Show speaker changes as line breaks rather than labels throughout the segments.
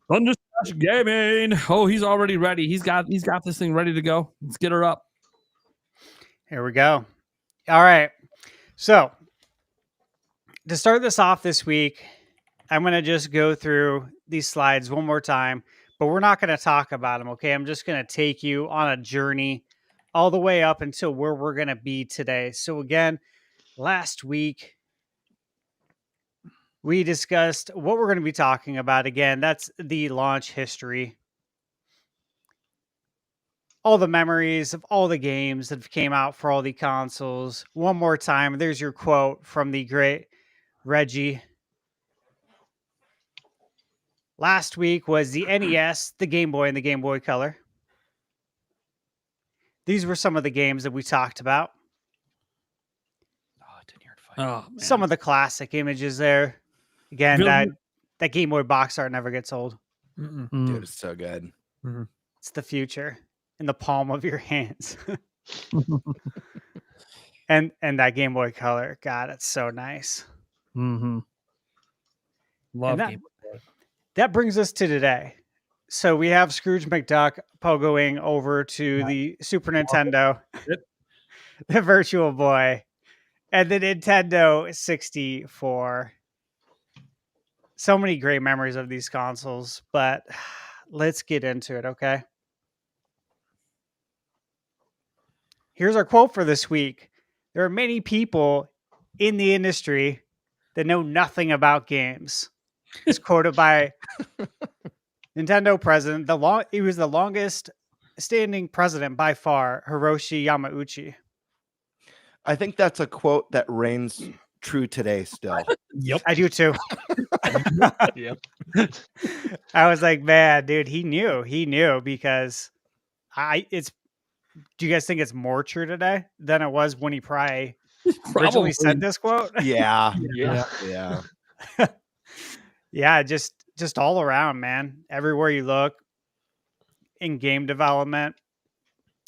Thunderstash Gaming. Oh, he's already ready. He's got this thing ready to go. Let's get her up.
Here we go. All right. So to start this off this week, I'm going to just go through these slides one more time, but we're not going to talk about them. Okay. I'm just going to take you on a journey all the way up until where we're going to be today. So again, last week, we discussed what we're going to be talking about. Again, that's the launch history. All the memories of all the games that came out for all the consoles. One more time, there's your quote from the great Reggie. Last week was the NES, the Game Boy, and the Game Boy Color. These were some of the games that we talked about. Some of the classic images there. Again, that Game Boy box art never gets old.
Dude, it's so good.
It's the future in the palm of your hands. and that Game Boy Color, God, it's so nice.
Love
Game Boy. That brings us to today. So we have Scrooge McDuck pogoing over to the Super Nintendo, the Virtual Boy, and the Nintendo 64. So many great memories of these consoles, but let's get into it, okay? Here's our quote for this week. There are many people in the industry that know nothing about games. It's quoted by Nintendo president. He was the longest standing president by far, Hiroshi Yamauchi.
I think that's a quote that reigns true today still.
Yep. I do too.
Yep.
I was like, man, dude, he knew because do you guys think it's more true today than it was when he probably originally said this quote?
Yeah.
Yeah, just all around, man. Everywhere you look, in game development,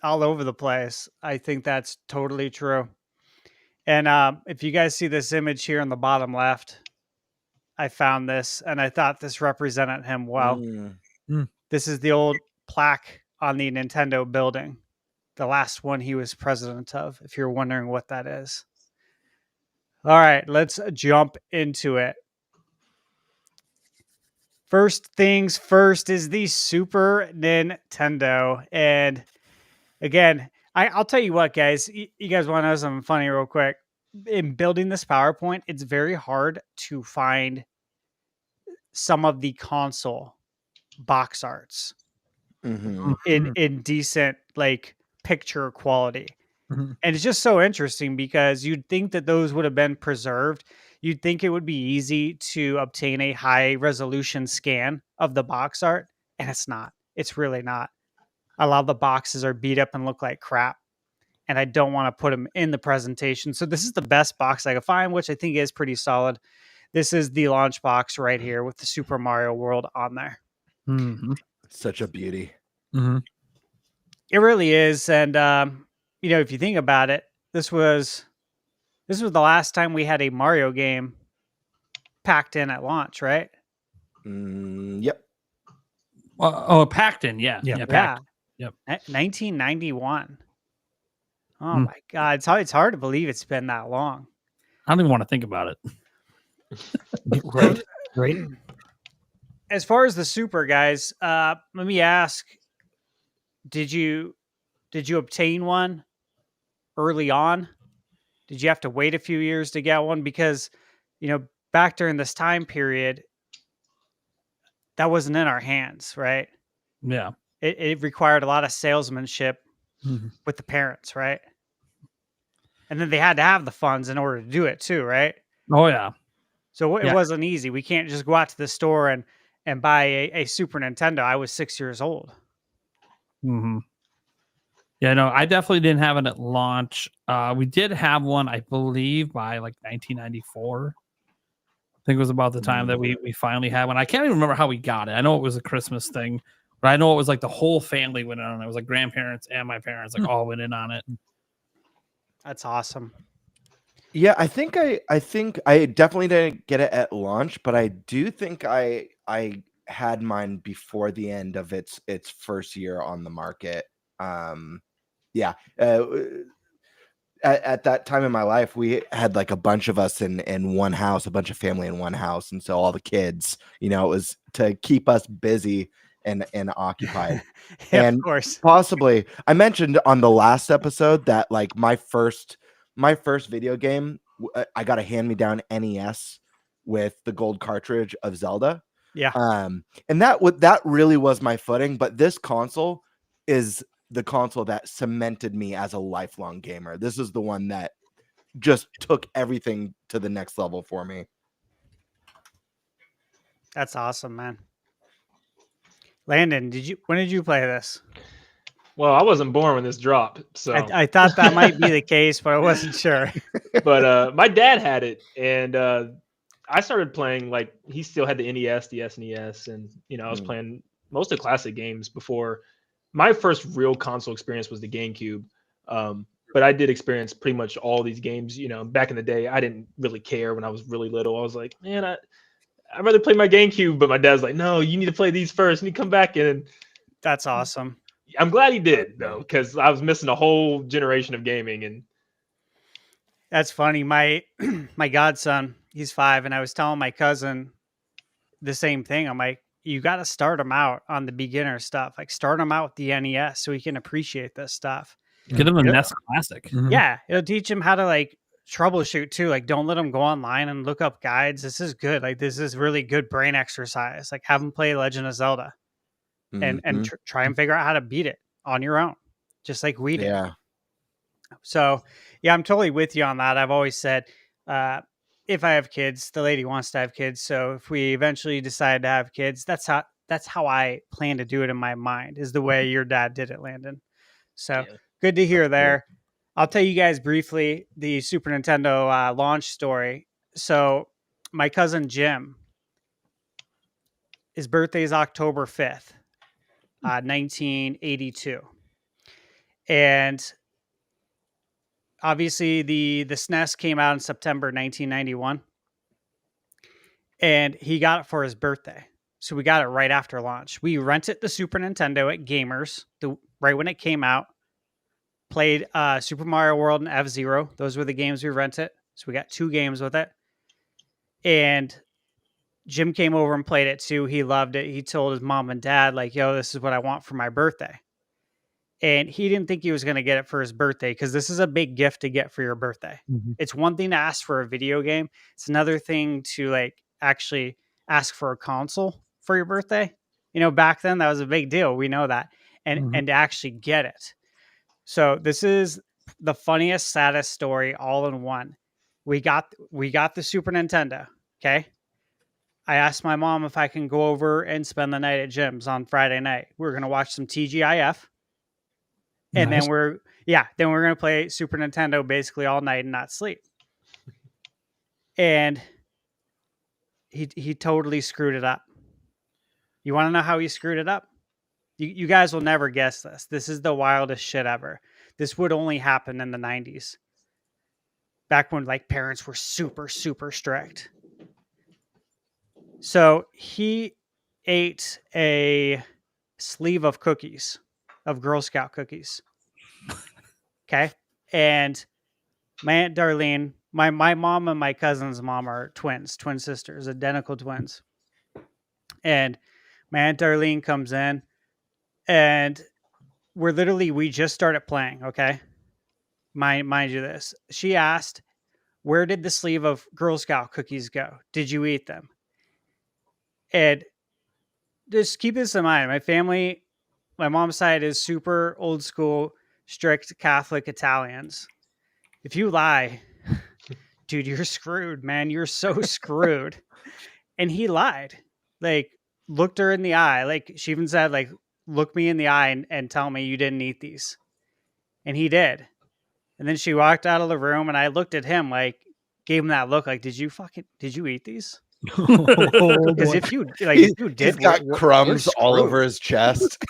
all over the place. I think that's totally true. And if you guys see this image here on the bottom left, I found this, and I thought this represented him well. This is the old plaque on the Nintendo building, the last one he was president of, if you're wondering what that is. All right, let's jump into it. First things first is the Super Nintendo. And again, I'll tell you what, guys. You guys want to know something funny real quick? In building this PowerPoint, it's very hard to find some of the console box arts in decent, like, picture quality. And it's just so interesting because you'd think that those would have been preserved. You'd think it would be easy to obtain a high resolution scan of the box art, and it's not. It's really not. A lot of the boxes are beat up and look like crap, and I don't want to put them in the presentation. So this is the best box I could find, which I think is pretty solid. This is the launch box right here with the Super Mario World on there.
Such a beauty.
It really is. And, if you think about it, this was the last time we had a Mario game packed in at launch, right?
Yep.
Packed in, yeah. Packed. Yep.
1991. Oh my God, it's hard to believe it's been that long.
I don't even want to think about
it. Right. As far as the Super, guys, let me ask: Did you obtain one early on? Did you have to wait a few years to get one? Because, back during this time period, that wasn't in our hands, right?
Yeah.
It required a lot of salesmanship with the parents, right? And then they had to have the funds in order to do it too, right?
Oh, yeah.
So it wasn't easy. We can't just go out to the store and buy a Super Nintendo. I was 6 years old.
Yeah, no, I definitely didn't have it at launch. We did have one, I believe, by like 1994. I think it was about the time that we finally had one. I can't even remember how we got it. I know it was a Christmas thing, but I know it was like the whole family went in on it. It was like grandparents and my parents like all went in on it.
That's awesome.
Yeah, I think I definitely didn't get it at launch, but I do think I had mine before the end of its first year on the market. Yeah. At that time in my life, we had like a bunch of us in one house, a bunch of family in one house, and so all the kids, you know, it was to keep us busy and occupied.
Yeah, of
And
course.
possibly, I mentioned on the last episode that like my first video game, I got a hand-me-down NES with the gold cartridge of Zelda.
Yeah.
And that really was my footing. But this console is the console that cemented me as a lifelong gamer. This is the one that just took everything to the next level for me.
That's awesome, man. Landon, when did you play this?
Well, I wasn't born when this dropped, so
I thought that might be the case, but I wasn't sure.
but my dad had it, and I started playing, like, he still had the NES, the SNES, and I was playing most of the classic games before. My first real console experience was the GameCube, but I did experience pretty much all these games. Back in the day, I didn't really care when I was really little. I was like, man, I'd rather play my GameCube, but my dad's like, no, you need to play these first, and you come back and
That's awesome.
I'm glad he did, though, because I was missing a whole generation of gaming. And
That's funny. My my godson, he's 5, and I was telling my cousin the same thing. I'm like, you got to start him out on the beginner stuff. Like, start him out with the NES so he can appreciate this stuff.
Get him a NES Classic.
Yeah, it'll teach him how to like troubleshoot too. Like, don't let him go online and look up guides. This is good. Like, this is really good brain exercise. Like, have him play Legend of Zelda and try and figure out how to beat it on your own, just like we did.
Yeah.
So, yeah, I'm totally with you on that. I've always said, if I have kids, the lady wants to have kids. So if we eventually decide to have kids, that's how I plan to do it in my mind, is the way your dad did it, Landon. So good to hear there. I'll tell you guys briefly the Super Nintendo launch story. So my cousin Jim, his birthday is October 5th, 1982. And obviously the SNES came out in September 1991. And he got it for his birthday. So we got it right after launch. We rented the Super Nintendo at Gamers right when it came out. Played Super Mario World and F-Zero. Those were the games we rented. So we got 2 games with it. And Jim came over and played it too. He loved it. He told his mom and dad, like, yo, this is what I want for my birthday. And he didn't think he was going to get it for his birthday, because this is a big gift to get for your birthday. It's one thing to ask for a video game. It's another thing to like actually ask for a console for your birthday. Back then that was a big deal. We know that. And to actually get it. So this is the funniest, saddest story all in one. We got the Super Nintendo. Okay. I asked my mom if I can go over and spend the night at Jim's on Friday night. We're going to watch some TGIF. And then we're going to play Super Nintendo basically all night and not sleep. And he totally screwed it up. You want to know how he screwed it up? You guys will never guess this. This is the wildest shit ever. This would only happen in the 90s. Back when like parents were super, super strict. So he ate a sleeve of cookies, of Girl Scout cookies. Okay. And my Aunt Darlene, my mom and my cousin's mom are twin sisters, identical twins. And my Aunt Darlene comes in, and we just started playing. Okay. Mind you this. She asked, where did the sleeve of Girl Scout cookies go? Did you eat them? And just keep this in mind. My family, my mom's side is super old school, strict Catholic Italians. If you lie, dude, you're screwed, man. You're so screwed. And he lied. Like, looked her in the eye. Like, she even said, like, look me in the eye and tell me you didn't eat these. And he did. And then she walked out of the room, and I looked at him, like, gave him that look, like, did you eat these? Because if you did,
he's got crumbs all over his chest.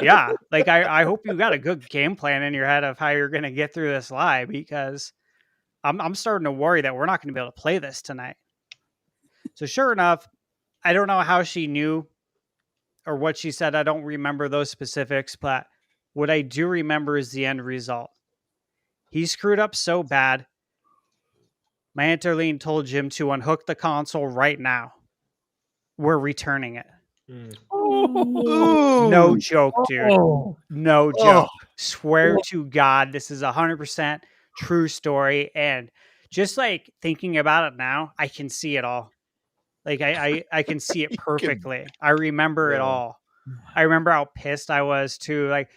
Yeah, like I hope you got a good game plan in your head of how you're going to get through this lie, because I'm starting to worry that we're not going to be able to play this tonight. So sure enough, I don't know how she knew or what she said, I don't remember those specifics, but what I do remember is the end result. He screwed up so bad. My Aunt Arlene told Jim to unhook the console right now. We're returning it. No joke, dude. No joke. Swear to God, this is 100% true story. And just like thinking about it now, I can see it all. Like I can see it perfectly. I remember it all. I remember how pissed I was too. Like,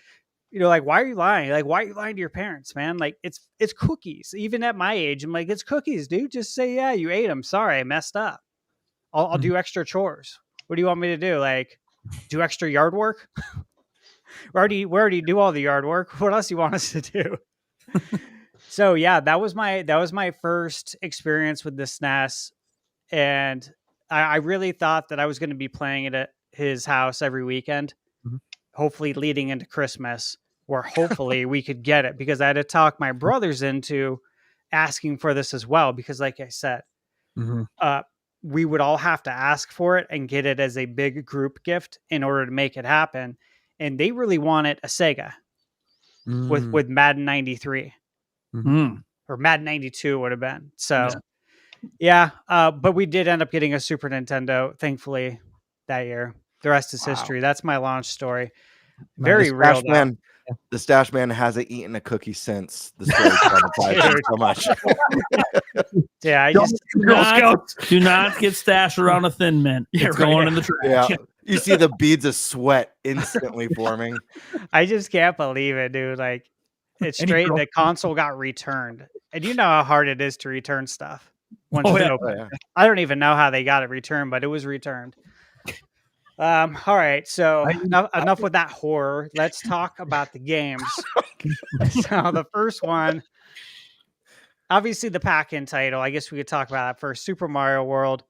like, why are you lying? Like, why are you lying to your parents, man? Like, it's cookies. Even at my age, I'm like, it's cookies, dude. Just say, yeah, you ate them. Sorry, I messed up. I'll do extra chores. What do you want me to do? Like, do extra yard work? we already do all the yard work. What else do you want us to do? So yeah, that was my first experience with the SNES, and I really thought that I was going to be playing it at his house every weekend, hopefully leading into Christmas, where hopefully we could get it, because I had to talk my brothers into asking for this as well, because like I said, we would all have to ask for it and get it as a big group gift in order to make it happen. And they really wanted a Sega with Madden 93 or Madden 92 would have been. So yeah. But we did end up getting a Super Nintendo, thankfully, that year. The rest is history. That's my launch story. Very real.
The Stash Man hasn't eaten a cookie since the story traumatized him so much.
Yeah, I just
do not get stashed around a Thin Mint. It's going in the trash.
Yeah, you see the beads of sweat instantly forming.
I just can't believe it, dude. Like, it's straight. The console got returned, and you know how hard it is to return stuff. Once it's open. I don't even know how they got it returned, but it was returned. All right, so enough with that horror. Let's talk about the games. So the first one, obviously the pack-in title. I guess we could talk about that first. Super Mario World.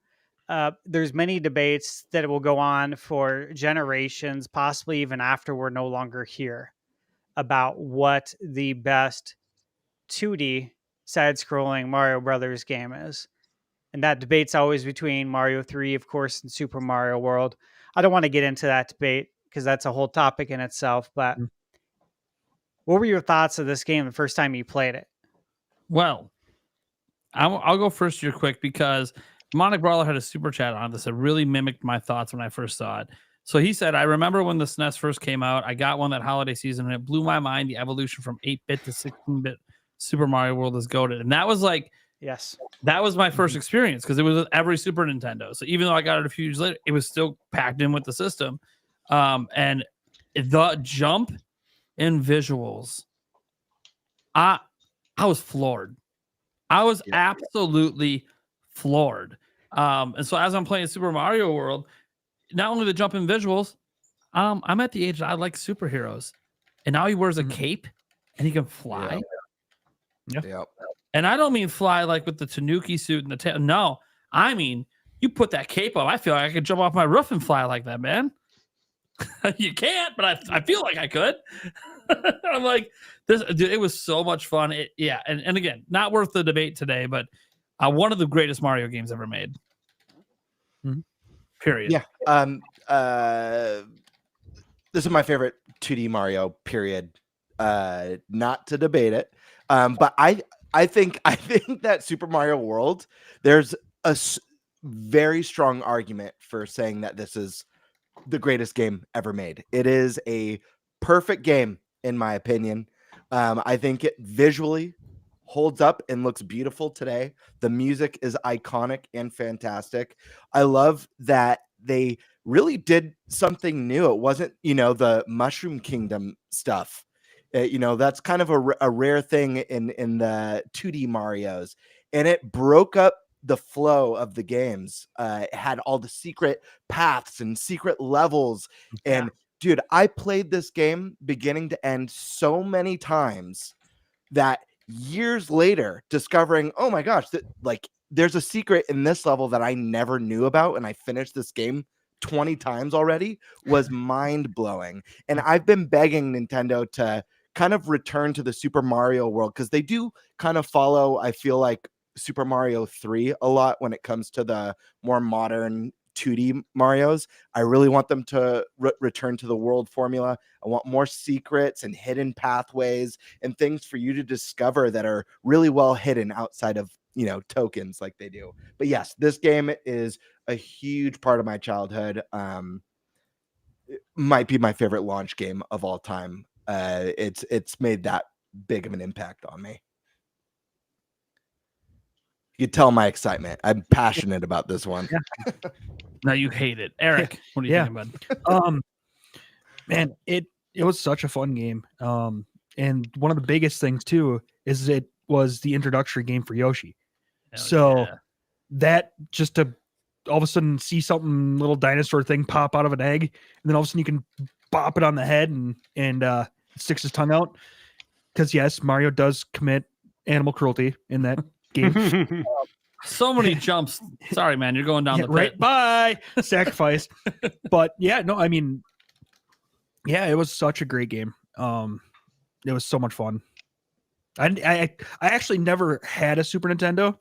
There's many debates that will go on for generations, possibly even after we're no longer here, about what the best 2D side-scrolling Mario Brothers game is. And that debate's always between Mario 3, of course, and Super Mario World. I don't want to get into that debate because that's a whole topic in itself. But what were your thoughts of this game the first time you played it?
Well, I'll go first here quick, because Monic Brawler had a super chat on this that really mimicked my thoughts when I first saw it. So he said, I remember when the SNES first came out, I got one that holiday season, and it blew my mind. The evolution from 8-bit to 16-bit Super Mario World is goated. And that was like,
yes,
that was my first experience, because it was with every Super Nintendo. So even though I got it a few years later, it was still packed in with the system. And the jump in visuals, I was floored. I was absolutely floored. And so as I'm playing Super Mario World, not only the jump in visuals, I'm at the age that I like superheroes. And now he wears a cape and he can fly.
Yeah.
And I don't mean fly like with the Tanuki suit and the tail. No, I mean, you put that cape on, I feel like I could jump off my roof and fly like that, man. You can't, but I feel like I could. I'm like, this, dude, it was so much fun. And again, not worth the debate today, but one of the greatest Mario games ever made. Period.
Yeah. This is my favorite 2D Mario, period. Not to debate it. But I think that Super Mario World, there's a very strong argument for saying that this is the greatest game ever made. It is a perfect game, in my opinion. I think it visually holds up and looks beautiful today. The music is iconic and fantastic. I love that they really did something new. It wasn't, the Mushroom Kingdom stuff. That's kind of a rare thing in the 2D Marios, and it broke up the flow of the games. It had all the secret paths and secret levels. And dude, I played this game beginning to end so many times that years later, discovering, oh my gosh, there's a secret in this level that I never knew about, and I finished this game 20 times already, was mind-blowing. And I've been begging Nintendo to kind of return to the Super Mario World, because they do kind of follow, I feel like, Super Mario 3 a lot when it comes to the more modern 2D Marios. I really want them to return to the world formula. I want more secrets and hidden pathways and things for you to discover that are really well hidden outside of, tokens like they do. But yes, this game is a huge part of my childhood. It might be my favorite launch game of all time. It's made that big of an impact on me. You can tell my excitement. I'm passionate about this one.
Yeah.
Now you hate it, Eric. What do you think, bud?
Man, it was such a fun game. And one of the biggest things too is it was the introductory game for Yoshi. That just to all of a sudden see something little dinosaur thing pop out of an egg, and then all of a sudden you can bop it on the head and it sticks his tongue out. Because yes, Mario does commit animal cruelty in that game.
So many jumps. Sorry, man, you're going down the pit.
Right. Bye. Sacrifice. But yeah, no, I mean, yeah, it was such a great game. It was so much fun. I actually never had a Super Nintendo.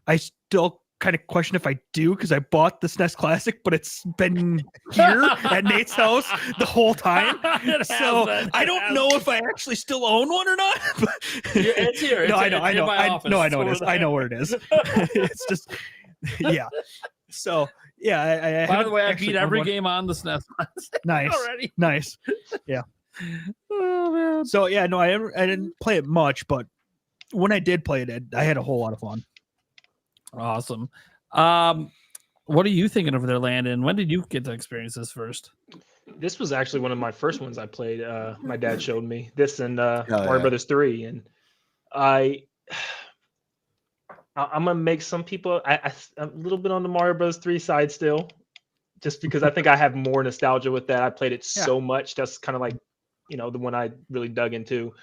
I still kind of question if I do because I bought the SNES Classic, but it's been here at Nate's house the whole time. So I don't know if I actually still own one or not.
It's here.
No, I know. I know it is.
There.
I know where it is. It's just, yeah. So yeah.
By the way, I beat every game on the SNES.
Nice.
Already.
Nice. Yeah.
Oh man.
So yeah, no, I didn't play it much, but when I did play it, I had a whole lot of fun.
Awesome. What are you thinking over there, Landon? When did you get to experience this first?
This was actually one of my first ones I played. My dad showed me this and Mario Brothers 3, and I'm gonna make some people I'm a little bit on the Mario Brothers 3 side still, just because I think I have more nostalgia with that. I played it so much. That's kind of like the one I really dug into.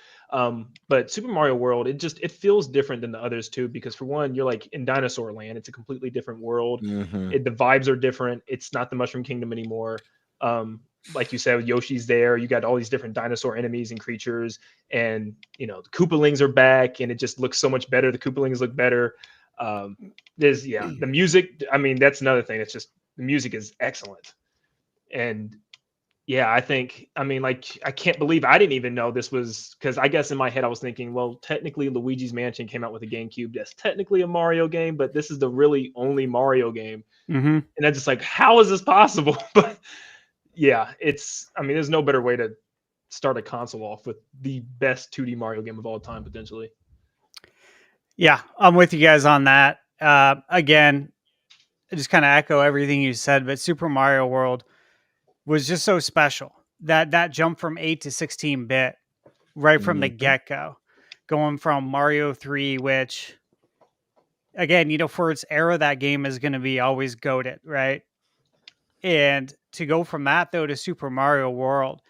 But Super Mario World, it feels different than the others too, because for one, you're like in dinosaur land. It's a completely different world.
Mm-hmm.
The vibes are different. It's not the Mushroom Kingdom anymore. Like you said, Yoshi's there. You got all these different dinosaur enemies and creatures, and the Koopalings are back, and it just looks so much better. The Koopalings look better. The music. I mean, that's another thing. It's just the music is excellent, and I think, I can't believe I didn't even know this was, because I guess in my head I was thinking, well, technically Luigi's Mansion came out with a GameCube. That's technically a Mario game, but this is the really only Mario game.
Mm-hmm.
And I'm just like, how is this possible? But yeah, there's no better way to start a console off with the best 2D Mario game of all time, potentially.
Yeah, I'm with you guys on that. Again, I just kind of echo everything you said, but Super Mario World was just so special. That jump from 8 to 16-bit right from the get-go, going from Mario 3, which again, for its era, that game is going to be always goated, right? And to go from that though to Super Mario World,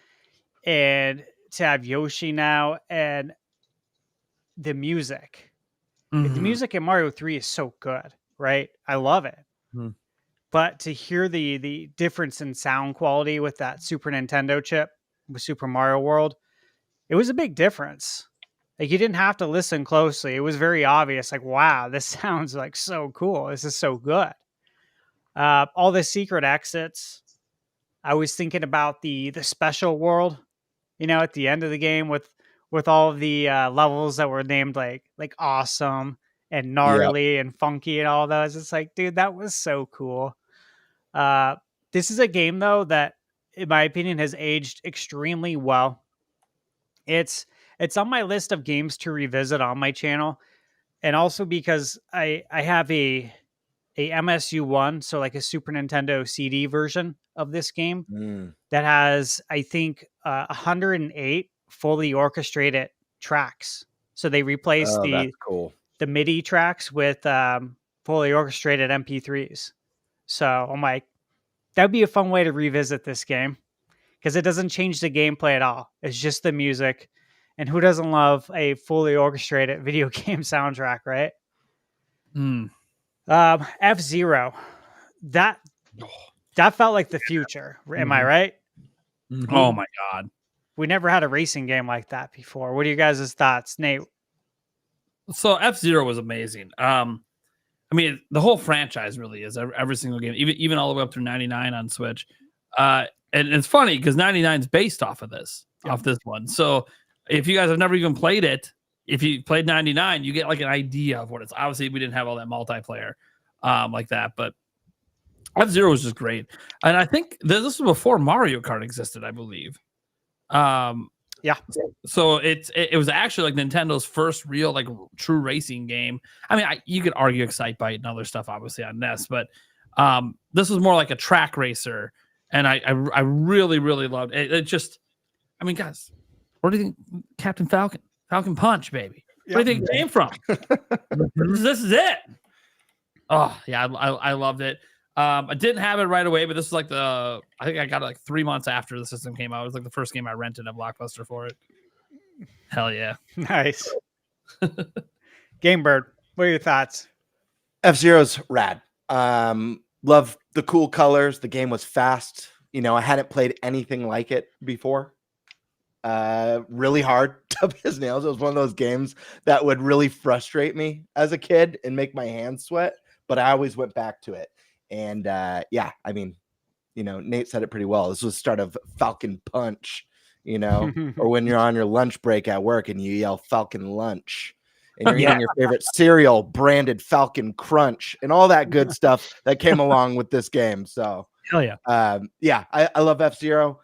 and to have Yoshi now, and the music.
Mm-hmm.
The music in Mario 3 is so good, right? I love it.
Mm-hmm.
But to hear the difference in sound quality with that Super Nintendo chip with Super Mario World, it was a big difference. Like, you didn't have to listen closely. It was very obvious. Like, wow, this sounds like so cool. This is so good. All the secret exits. I was thinking about the special world, at the end of the game with all of the levels that were named like awesome and gnarly and funky and all those. It's like, dude, that was so cool. This is a game though that, in my opinion, has aged extremely well. It's on my list of games to revisit on my channel, and also because I have a MSU1, so like a Super Nintendo CD version of this game that has, I think, 108 fully orchestrated tracks. So they replaced
that's cool.
the MIDI tracks with fully orchestrated MP3s. So I'm like, that'd be a fun way to revisit this game, because it doesn't change the gameplay at all. It's just the music. And who doesn't love a fully orchestrated video game soundtrack, right? F-Zero. That felt like the future. Am I right?
Mm-hmm. Oh my God.
We never had a racing game like that before. What are you guys' thoughts, Nate?
So F-Zero was amazing. I I mean, the whole franchise really is every single game, even all the way up through 99 on Switch. And it's funny because 99 is based off of this, off this one. So if you guys have never even played it, if you played 99, you get like an idea of what it's. Obviously, we didn't have all that multiplayer like that, but F-Zero was just great. And I think this was before Mario Kart existed, I believe.
Yeah.
So it was actually like Nintendo's first real like true racing game. I mean, you could argue Excitebike and other stuff, obviously on NES, but this was more like a track racer, and I really loved it. It just, I mean, guys, where do you think Captain Falcon Punch, baby? Where do you think it came from? This is it. Oh yeah, I loved it. I didn't have it right away, but this is like I think I got it like 3 months after the system came out. It was like the first game I rented a Blockbuster for it. Hell yeah.
Nice. Game Bird, what are your thoughts?
F-Zero's rad. Love the cool colors. The game was fast. You know, I hadn't played anything like it before. Really hard, tough as nails. It was one of those games that would really frustrate me as a kid and make my hands sweat, but I always went back to it. And yeah, I mean, you know, Nate said it pretty well. This was the start of Falcon Punch, you know, or when you're on your lunch break at work and you yell Falcon Lunch and you're eating your favorite cereal branded Falcon Crunch and all that good stuff that came along with this game. So
hell yeah.
Yeah, I love F-Zero.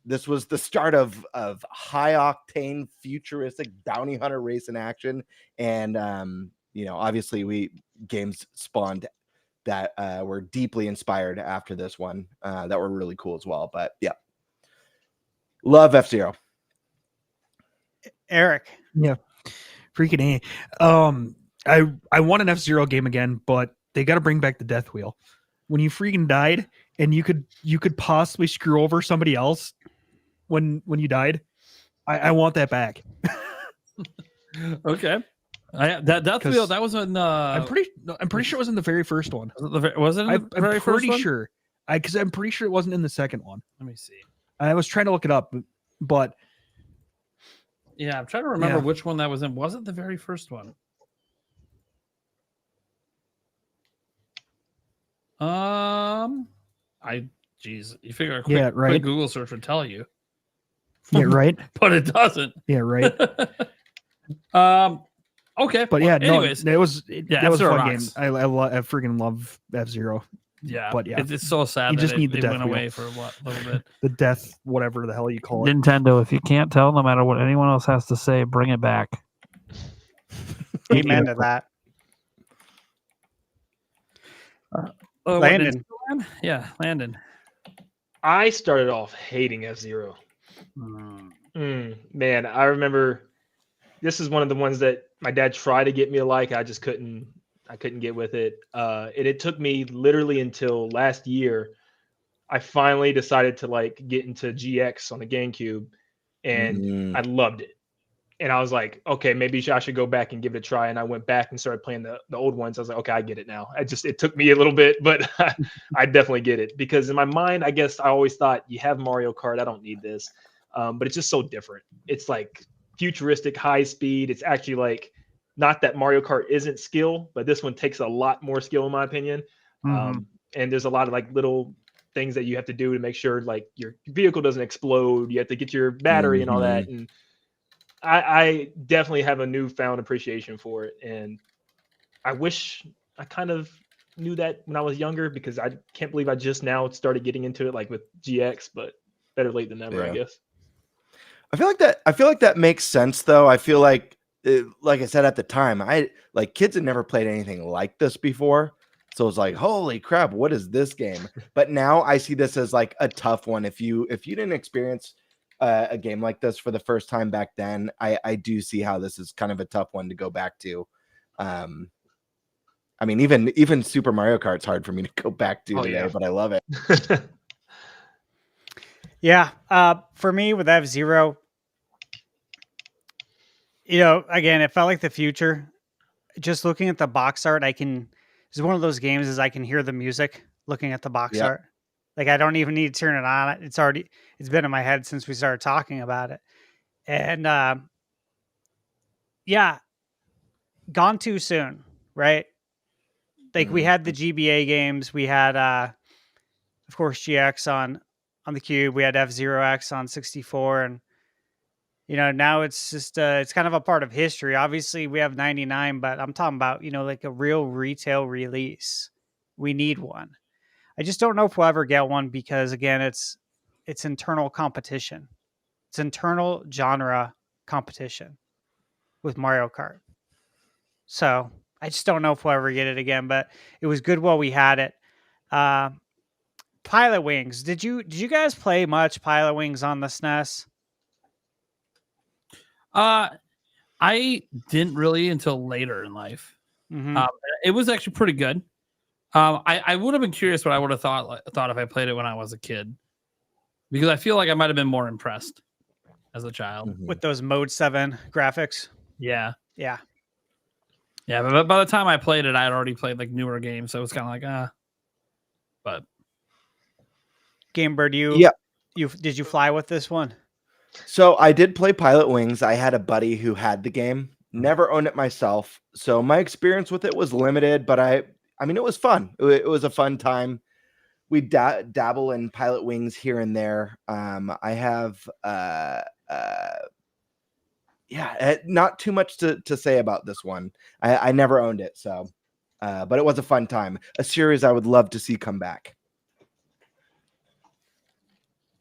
This was the start of high octane futuristic bounty hunter race in action. And you know, obviously games spawned that were deeply inspired after this one that were really cool as well. But yeah, love F-Zero.
Eric.
Yeah, freaking A. I want an F-Zero game again, but they got to bring back the death wheel. When you freaking died and you could possibly screw over somebody else when you died, I want that back.
Okay. Death wheel, that was in
I'm pretty sure it was in the very first one.
Was it in the very
I'm
first
pretty
one?
sure. Because I'm pretty sure it wasn't in the second one.
Let me see.
I was trying to look it up, but
yeah, I'm trying to remember which one that was in. Was it the very first one? Geez, you figure a quick Google search would tell you.
Yeah, right.
But it doesn't.
Yeah, right.
Okay,
but yeah,
anyways,
no, that was a fun game.
rocks.
I freaking love F-Zero.
Yeah,
but yeah,
it's so sad.
You just need the death
went
wheel.
away for a little bit.
The death, whatever the hell you call it.
Nintendo, if you can't tell, no matter what anyone else has to say, bring it back.
Amen to that. Landon.
Yeah, Landon.
I started off hating F-Zero. Man, I remember this is one of the ones that my dad tried to get me to like. I just couldn't get with it. And it took me literally until last year. I finally decided to like get into GX on the GameCube, and I loved it. And I was like, okay, maybe I should go back and give it a try. And I went back and started playing the old ones. I was like, okay, I get it now. It took me a little bit, but I definitely get it, because in my mind, I guess I always thought, you have Mario Kart, I don't need this. But it's just so different. It's like futuristic, high speed. It's actually like, not that Mario Kart isn't skill, but this one takes a lot more skill in my opinion. And there's a lot of like little things that you have to do to make sure like your vehicle doesn't explode. You have to get your battery and all that. And I definitely have a newfound appreciation for it. And I wish I kind of knew that when I was younger, because I can't believe I just now started getting into it like with GX, but better late than never, I guess.
I feel like that makes sense though. I feel like I said at the time, kids had never played anything like this before. So it's like, holy crap, what is this game? But now I see this as like a tough one. If you didn't experience a game like this for the first time back then, I do see how this is kind of a tough one to go back to. I mean, even Super Mario Kart's hard for me to go back to today, but I love it.
Yeah. For me with F-Zero, you know, again, it felt like the future. Just looking at the box art, it's one of those games is I can hear the music looking at the box art. Like I don't even need to turn it on. It's been in my head since we started talking about it. And yeah, gone too soon, right? Like we had the GBA games, we had of course GX on the Cube, we had F-Zero X on 64, and now it's just it's kind of a part of history. Obviously we have 99, but I'm talking about, like a real retail release. We need one. I just don't know if we'll ever get one because again, it's internal competition. It's internal genre competition with Mario Kart. So I just don't know if we'll ever get it again, but it was good while we had it. Pilotwings. Did you guys play much Pilotwings on the SNES?
I didn't really until later in life.
Mm-hmm.
It was actually pretty good. I would have been curious what I would have thought if I played it when I was a kid, because I feel like I might have been more impressed as a child
With those Mode 7 graphics.
Yeah.
Yeah.
Yeah, but by the time I played it, I had already played like newer games, so it was kind of like But
Gamebird, did you fly with this one?
So I did play Pilotwings. I had a buddy who had the game. Never owned it myself, so my experience with it was limited. But I mean, it was fun. It was a fun time. We dabble in Pilotwings here and there. I have not too much to say about this one. I never owned it, so but it was a fun time. A series I would love to see come back.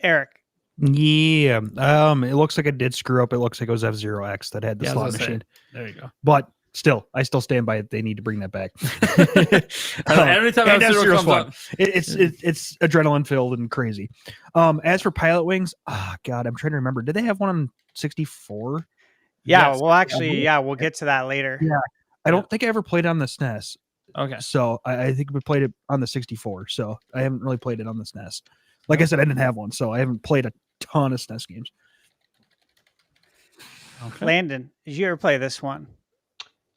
Eric.
Yeah. It looks like it did screw up. It looks like it was F-Zero X that had the slot machine.
There you go.
But still, I still stand by it. They need to bring that back.
Every time F-Zero comes up,
it's adrenaline filled and crazy. As for Pilotwings, God, I'm trying to remember. Did they have one on 64?
Yeah,
Yes.
well, actually, we'll get to that later.
Yeah, I don't think I ever played it on the SNES.
Okay.
So I think we played it on the 64. So I haven't really played it on the SNES. Like I said, I didn't have one, so I haven't played a ton of SNES games.
Okay. Landon, did you ever play this one?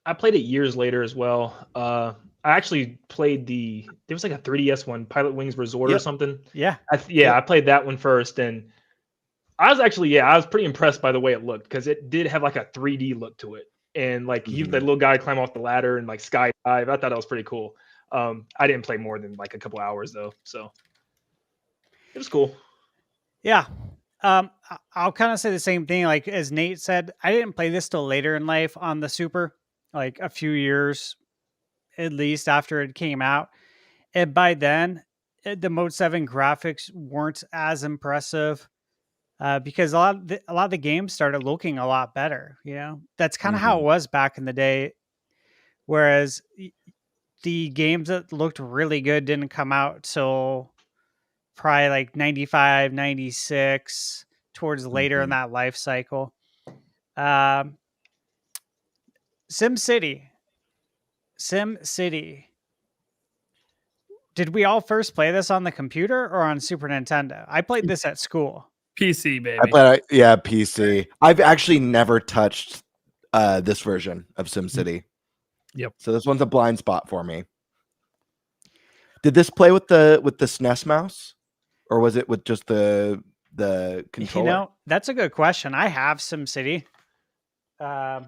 I played it years later as well. I actually played there was like a 3DS one, Pilotwings Resort or something.
Yeah.
I played that one first, and I was pretty impressed by the way it looked, because it did have like a 3D look to it. And like the little guy climb off the ladder and like skydive. I thought that was pretty cool. I didn't play more than like a couple hours though, so it was cool.
Yeah. I'll kind of say the same thing. Like as Nate said, I didn't play this till later in life on the Super, like a few years at least after it came out. And by then, the Mode 7 graphics weren't as impressive because a lot of the games started looking a lot better. That's kind of how it was back in the day. Whereas the games that looked really good didn't come out till probably like 95, 96, towards later in that life cycle. SimCity. Did we all first play this on the computer or on Super Nintendo? I played this at school.
PC, baby.
PC. I've actually never touched this version of SimCity.
Yep.
So this one's a blind spot for me. Did this play with the SNES mouse, or was it with just the controller?
That's a good question. I have SimCity. I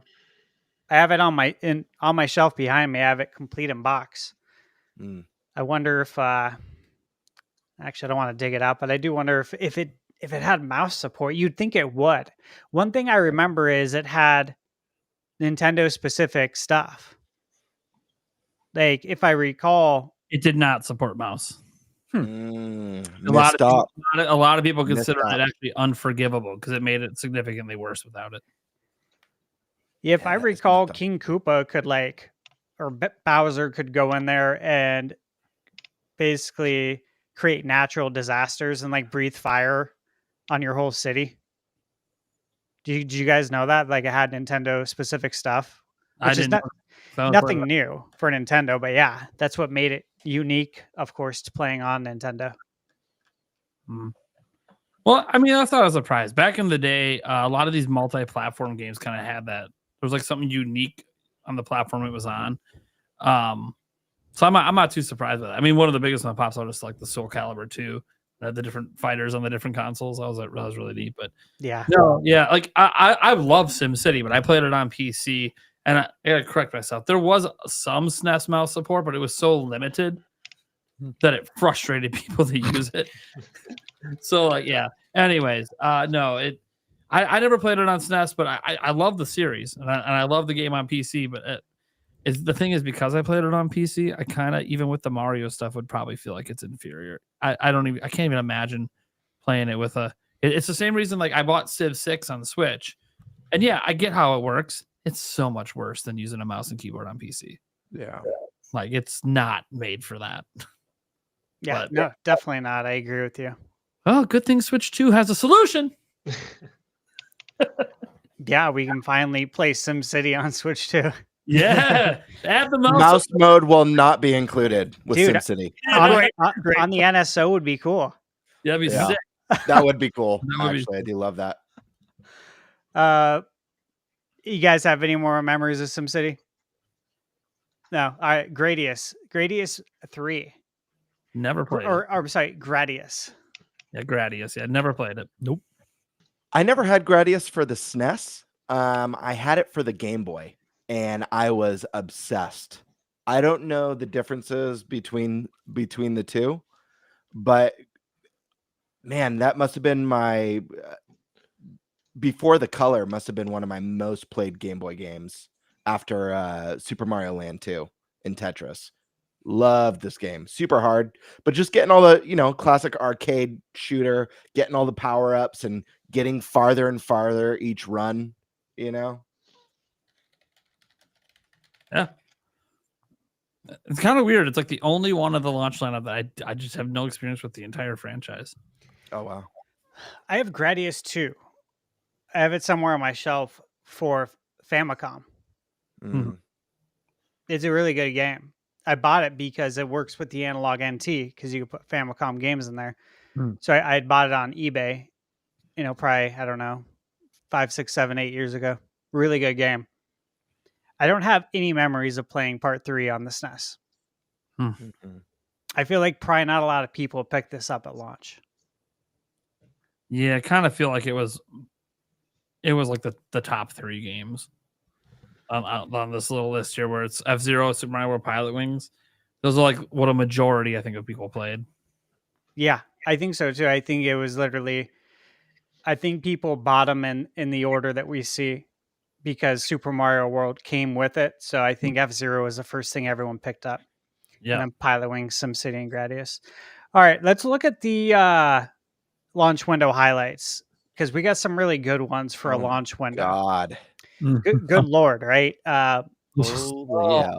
have it on my shelf behind me. I have it complete in box. I wonder if actually I don't want to dig it out, but I do wonder if it had mouse support. You'd think it would. One thing I remember is it had Nintendo specific stuff. Like if I recall,
it did not support mouse. A lot of people consider it actually unforgivable because it made it significantly worse without it.
Yeah, if I recall, King Koopa could or Bowser could go in there and basically create natural disasters and breathe fire on your whole city. Did you guys know that? Like it had Nintendo specific stuff.
I didn't.
Nothing new for Nintendo, but yeah, that's what made it unique, of course, to playing on Nintendo.
Well, I mean, that's not a surprise. Back in the day, a lot of these multi-platform games kind of had that. There was like something unique on the platform it was on. So I'm not too surprised with that. I mean, one of the biggest one that pops out is like the Soul Calibur 2, the different fighters on the different consoles. That was really neat. But
yeah,
no, yeah, like I love SimCity, but I played it on PC. And I gotta correct myself. There was some SNES mouse support, but it was so limited that it frustrated people to use it. So like, yeah. Anyways, no, I never played it on SNES, but I love the series and I love the game on PC. But the thing is, because I played it on PC, I kind of, even with the Mario stuff, would probably feel like it's inferior. I can't even imagine playing it with it's the same reason like I bought Civ 6 on the Switch, and yeah, I get how it works. It's so much worse than using a mouse and keyboard on PC.
Yeah.
Like it's not made for that.
Yeah,
But-
no, definitely not. I agree with you.
Oh, good thing Switch 2 has a solution.
Yeah, we can finally play SimCity on Switch too.
Yeah, add the mouse.
Mouse mode will not be included with
Dude,
SimCity.
On the NSO would be cool.
That'd be
Yeah.
sick.
That would be cool.
That would be
Actually, I do love that.
You guys have any more memories of SimCity? No. All right, Gradius 3.
Never played it.
Or I'm sorry, Gradius.
Yeah, Gradius. Yeah, never played it. Nope.
I never had Gradius for the SNES. I had it for the Game Boy, and I was obsessed. I don't know the differences between the two, but man, that must have been my Before the Color must have been one of my most played Game Boy games after Super Mario Land 2 and Tetris. Love this game. Super hard, but just getting all the, classic arcade shooter, getting all the power-ups and getting farther and farther each run,
Yeah. It's kind of weird. It's like the only one of the launch lineup that I just have no experience with the entire franchise.
Oh, wow.
I have Gradius 2. I have it somewhere on my shelf for Famicom.
Mm.
It's a really good game. I bought it because it works with the analog NT because you can put Famicom games in there. So I had bought it on eBay, probably, I don't know, 5, 6, 7, 8 years ago. Really good game. I don't have any memories of playing part 3 on the SNES.
Mhm.
I feel like probably not a lot of people picked this up at launch.
Yeah, I kind of feel like it was like the top 3 games on this little list here, where it's F-Zero, Super Mario World, Pilotwings. Those are like what a majority, I think, of people played.
Yeah, I think so too. I think it was literally, I think people bought them in the order that we see because Super Mario World came with it. So I think F-Zero was the first thing everyone picked up.
Yeah.
And then Pilotwings, SimCity, and Gradius. All right, let's look at the launch window highlights because we got some really good ones for a launch window.
God.
Good Lord, right?
Holy yeah.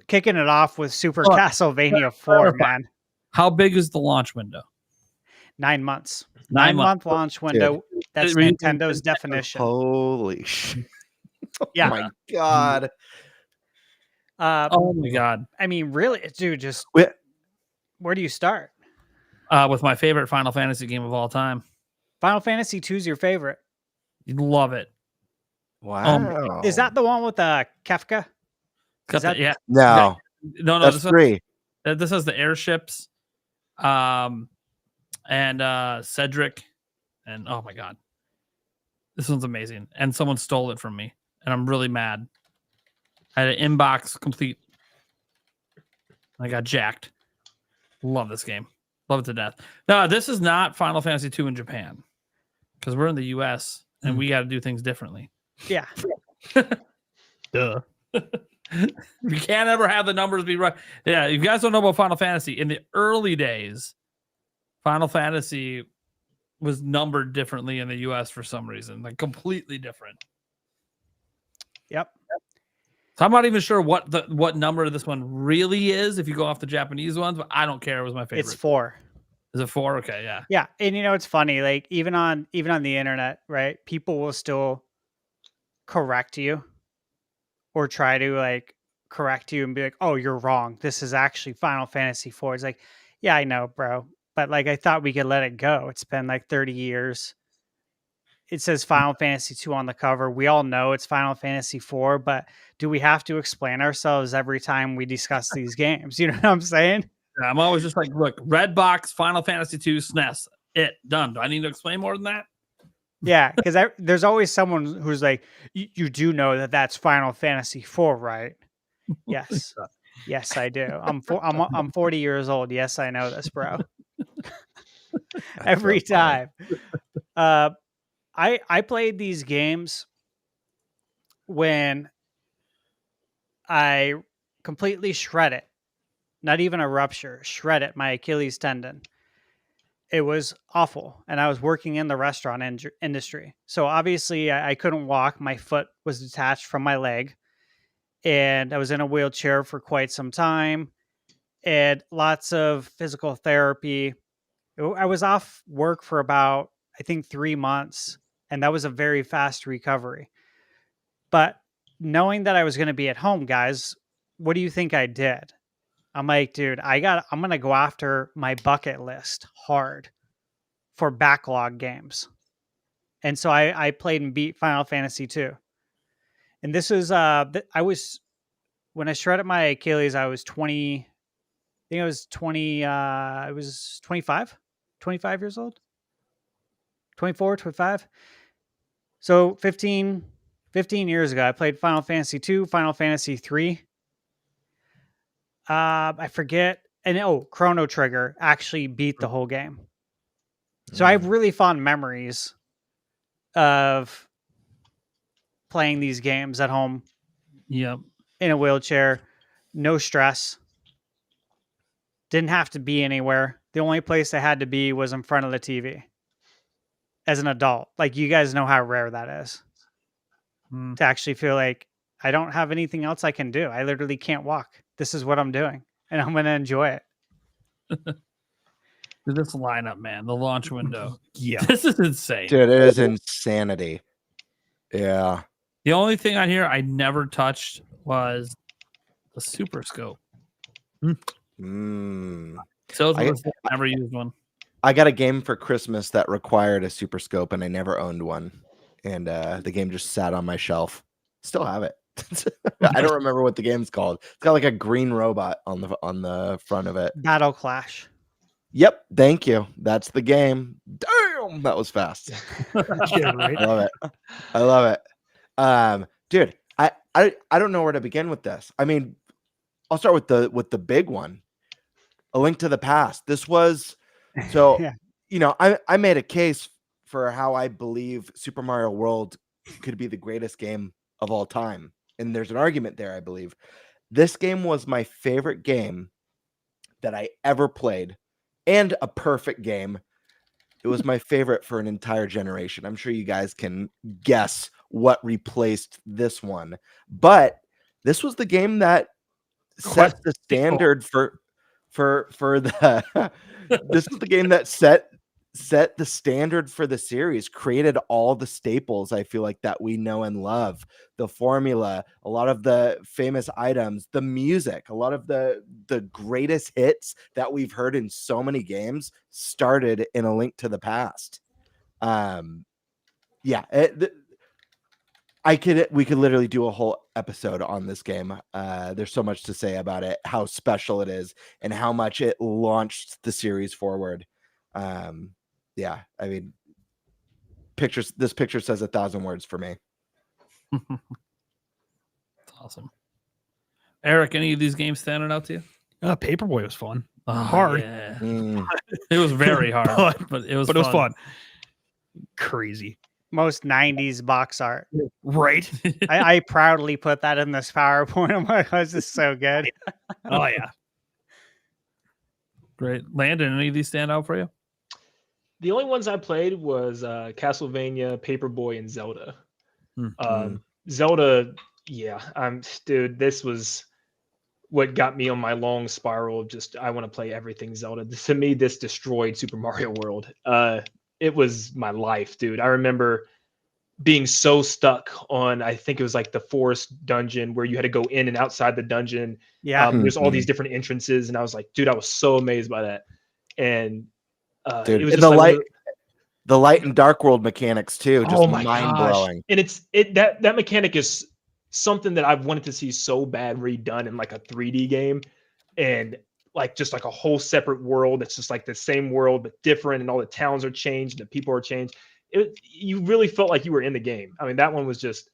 Kicking it off with Super Castlevania 4, man.
How big is the launch window?
9 months.
9
9-month launch window. That's
It really-
Nintendo's definition.
Holy shit.
Yeah.
Oh my God.
Oh my God.
I mean, really, dude, just
Wait.
where do you start?
With my favorite Final Fantasy game of all time.
Final Fantasy 2 is your favorite.
You'd love it.
Wow.
Is that the one with Kefka?
Got
that-
the- yeah.
No,
No,
that's
this
3.
this has the airships, and Cedric, and oh my God, this one's amazing. And someone stole it from me, and I'm really mad. I had an inbox complete. I got jacked. Love this game. Love it to death. No, this is not Final Fantasy 2 in Japan because we're in the US and we got to do things differently.
Yeah.
Duh. You can't ever have the numbers be right. Yeah, you guys don't know about Final Fantasy. In the early days, Final Fantasy was numbered differently in the US for some reason, like completely different.
Yep.
So I'm not even sure what number this one really is if you go off the Japanese ones, but I don't care. It was my favorite.
It's 4.
Is it 4? Okay, yeah.
Yeah, and it's funny, like even on the internet, right? People will still correct you or try to like correct you and be like, "Oh, you're wrong. This is actually Final Fantasy 4." It's like, "Yeah, I know, bro, but like I thought we could let it go. It's been like 30 years. It says Final Fantasy 2 on the cover. We all know it's Final Fantasy 4, but do we have to explain ourselves every time we discuss these games? You know what I'm saying?"
I'm always just like, look, red box, Final Fantasy 2, SNES, done. Do I need to explain more than that?
Yeah, because there's always someone who's like, you do know that that's Final Fantasy IV, right? Yes. Yes, I do. I'm 40 years old. Yes, I know this, bro. Every
so funny.
time. I played these games when I completely shred it. Not even a rupture, shred it, my Achilles tendon. It was awful. And I was working in the restaurant industry. So obviously I couldn't walk. My foot was detached from my leg. And I was in a wheelchair for quite some time. And lots of physical therapy. I was off work for about, I think, 3 months. And that was a very fast recovery. But knowing that I was going to be at home, guys, what do you think I did? I'm like, dude, I'm going to go after my bucket list hard for backlog games. And so I played and beat Final Fantasy 2. And this is, when I shredded my Achilles, I was 20, I think I was 20, I was 25 years old, 24, 25. So 15 years ago, I played Final Fantasy 2, Final Fantasy 3. I forget. And Chrono Trigger actually beat the whole game. So I have really fond memories of playing these games at home.
Yep.
In a wheelchair, no stress. Didn't have to be anywhere. The only place I had to be was in front of the TV. As an adult, like, you guys know how rare that is. To actually feel like I don't have anything else I can do. I literally can't walk. This is what I'm doing, and I'm going to enjoy it.
This lineup, man, the launch window.
Yeah.
This is insane.
Dude, it is insanity. Yeah.
The only thing on here I never touched was the Super Scope. So I never used one.
I got a game for Christmas that required a Super Scope, and I never owned one. And the game just sat on my shelf. Still have it. I don't remember what the game's called. It's got like a green robot on the front of it.
Battle Clash.
Yep, thank you. That's the game. Damn, that was fast.
Yeah, right.
I love it. Dude, I don't know where to begin with this. I mean, I'll start with the big one. A Link to the Past. This was so
Yeah.
You know, I made a case for how I believe Super Mario World could be the greatest game of all time. And there's an argument there, I believe. This game was my favorite game that I ever played, and a perfect game. It was my favorite for an entire generation. I'm sure you guys can guess what replaced this one. But this was the game that set the standard for the this is the game that set the standard for the series, created all the staples I feel like that we know and love. The formula, a lot of the famous items, the music, a lot of the greatest hits that we've heard in so many games started in A Link to the Past. We could literally do a whole episode on this game. There's so much to say about it, how special it is, and how much it launched the series forward. Yeah, I mean, this picture says 1,000 words for me.
That's awesome. Eric, any of these games standing out to you?
Paperboy was fun.
Hard. Yeah. It was very hard, but it was fun.
Crazy.
Most 90s box art.
Right?
I proudly put that in this PowerPoint. I'm like, this is so good.
Oh, yeah.
Great. Landon, any of these stand out for you?
The only ones I played was Castlevania, Paperboy, and Zelda. Zelda, yeah. Dude, this was what got me on my long spiral of just, I want to play everything Zelda. To me, this destroyed Super Mario World. It was my life, dude. I remember being so stuck on, I think it was like the forest dungeon where you had to go in and outside the dungeon.
Yeah.
There's all these different entrances, and I was like, dude, I was so amazed by that. And
dude,
it was just
the light and dark world mechanics too, just mind blowing.
And that mechanic is something that I've wanted to see so bad redone in like a 3D game, and like just like a whole separate world. It's just like the same world but different, and all the towns are changed, the people are changed. you really felt like you were in the game. I mean, that one was just,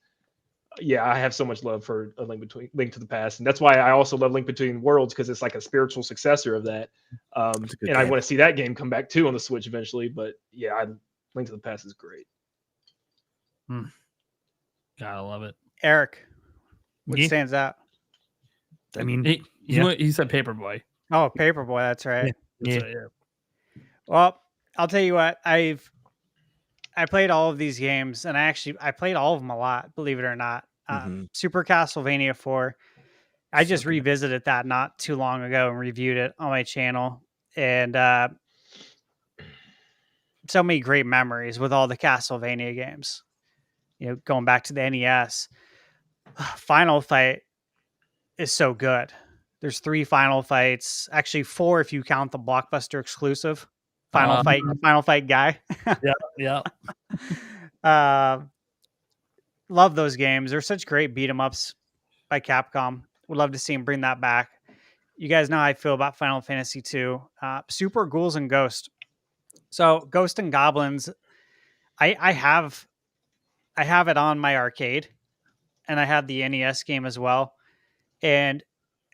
yeah, I have so much love for a Link to the Past, and that's why I also love Link Between Worlds, because it's like a spiritual successor of that. And I want to see that game come back too on the Switch eventually. But yeah, Link to the Past is great.
Gotta love it.
Eric, what
Yeah.
stands out?
I mean,
He said Paperboy.
Oh, Paperboy, that's right.
Yeah.
Well, I'll tell you what, I played all of these games, and I played all of them a lot, believe it or not. Super Castlevania 4. I just revisited that not too long ago and reviewed it on my channel. And so many great memories with all the Castlevania games. You know, going back to the NES. Final Fight is so good. There's 3 Final Fights, actually 4 if you count the Blockbuster exclusive Final Fight guy.
Yeah.
Love those games. They're such great beat 'em ups by Capcom. Would love to see him bring that back. You guys know how I feel about Final Fantasy 2. Super Ghouls and Ghost. So Ghost and Goblins, I have it on my arcade, and I had the NES game as well. And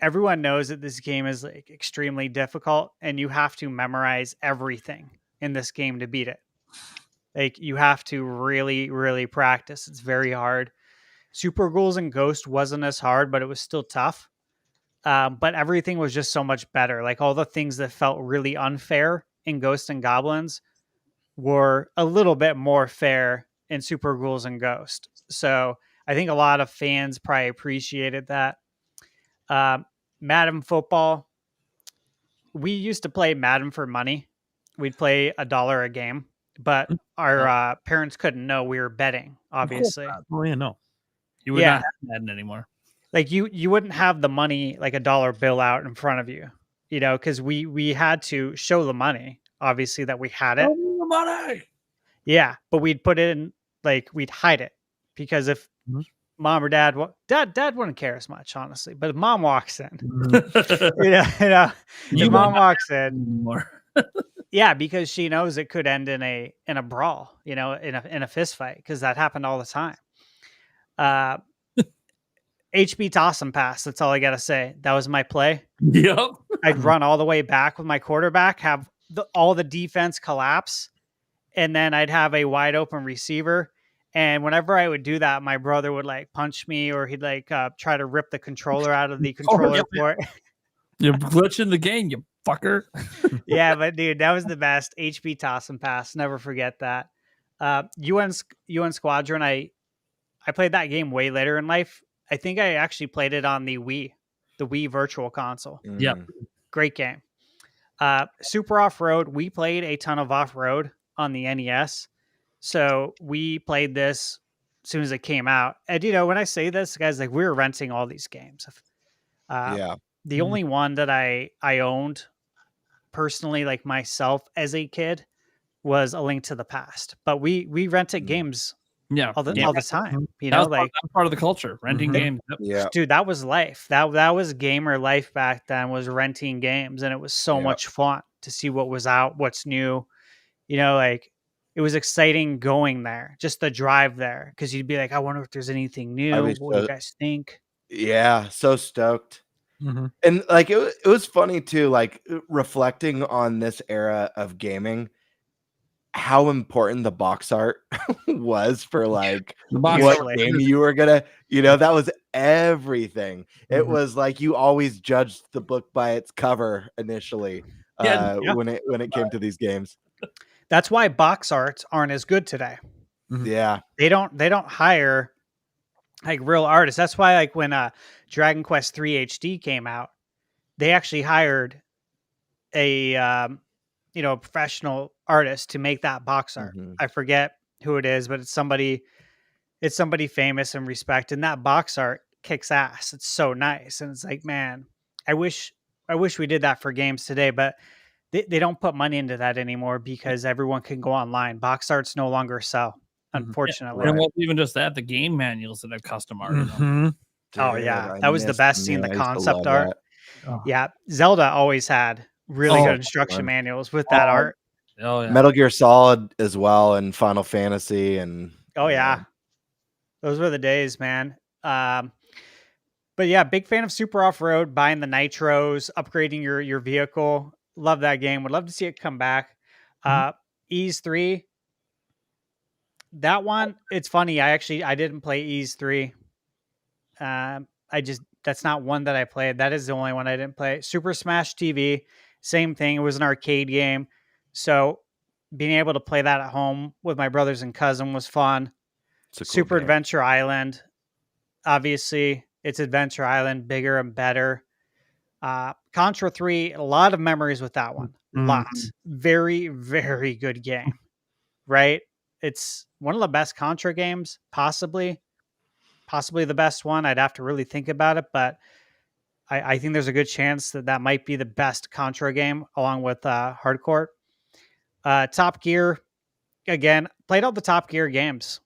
everyone knows that this game is like extremely difficult, and you have to memorize everything in this game to beat it. Like, you have to really, really practice. It's very hard. Super Ghouls and Ghost wasn't as hard, but it was still tough. But everything was just so much better. Like, all the things that felt really unfair in Ghost and Goblins were a little bit more fair in Super Ghouls and Ghost. So I think a lot of fans probably appreciated that. Madden Football. We used to play Madden for money. We'd play $1 a game, but our parents couldn't know we were betting, obviously.
Oh, yeah, no.
You would not have Madden anymore.
Like, you wouldn't have the money, like a dollar bill out in front of you, you know, because we had to show the money, obviously, that we had it.
The money.
Yeah, but we'd put it in, like, we'd hide it, because if mom or dad wouldn't care as much, honestly. But if mom walks in, if mom walks in, yeah, because she knows it could end in a brawl, you know, in a fist fight, because that happened all the time. HB toss and pass. That's all I gotta say. That was my play.
Yep.
I'd run all the way back with my quarterback, have all the defense collapse, and then I'd have a wide open receiver. And whenever I would do that, my brother would like punch me, or he'd like try to rip the controller out of the controller port.
You're glitching the game, you fucker.
Yeah, but dude, that was the best. HB toss and pass. Never forget that. UN Squadron. I played that game way later in life. I think I actually played it on the Wii Virtual Console.
Yeah,
great game. Super Off-Road. We played a ton of off-road on the NES. So we played this as soon as it came out. And, you know, when I say this, guys, like, we were renting all these games. The only one that I owned personally, like myself as a kid, was A Link to the Past. But we rented games all the time. You know, like,
that's part of the culture, renting games.
Yeah.
Dude, that was life. That was gamer life back then, was renting games. And it was so much fun to see what was out, what's new. You know, like, it was exciting going there, just the drive there, because you'd be like, I wonder if there's anything new. What do you guys think?
Yeah, so stoked. And like, it was funny too, like, reflecting on this era of gaming, how important the box art was for like what game you were gonna, you know, that was everything. It was like, you always judged the book by its cover initially when it came to these games.
That's why box arts aren't as good today.
Yeah,
they don't hire like real artists. That's why, like, when Dragon Quest 3 HD came out, they actually hired a professional artist to make that box art. I forget who it is, but it's somebody famous and respected. And that box art kicks ass. It's so nice. And it's like, man, I wish we did that for games today, but they don't put money into that anymore, because everyone can go online. Box arts no longer sell, unfortunately.
And it wasn't even just that, the game manuals that have custom art in them.
Oh yeah, that was the best. Seeing the concept art. Yeah, Zelda always had really good instruction manuals with that art.
Oh yeah.
Metal Gear Solid as well, and Final Fantasy, and
Oh yeah, those were the days, man. But yeah, big fan of Super Off Road, buying the nitros, upgrading your vehicle. Love that game. Would love to see it come back. Ease 3. That one, it's funny. I didn't play Ease 3. That's not one that I played. That is the only one I didn't play. Super Smash TV, same thing. It was an arcade game. So being able to play that at home with my brothers and cousin was fun.
it's a cool
Super
game.
Adventure Island. Obviously, it's Adventure Island, bigger and better. Contra 3, a lot of memories with that one. Lots. Very, very good game. Right? It's one of the best Contra games, possibly the best one. I'd have to really think about it, but I think there's a good chance that might be the best Contra game, along with Hardcore. Top Gear, again, played all the Top Gear games.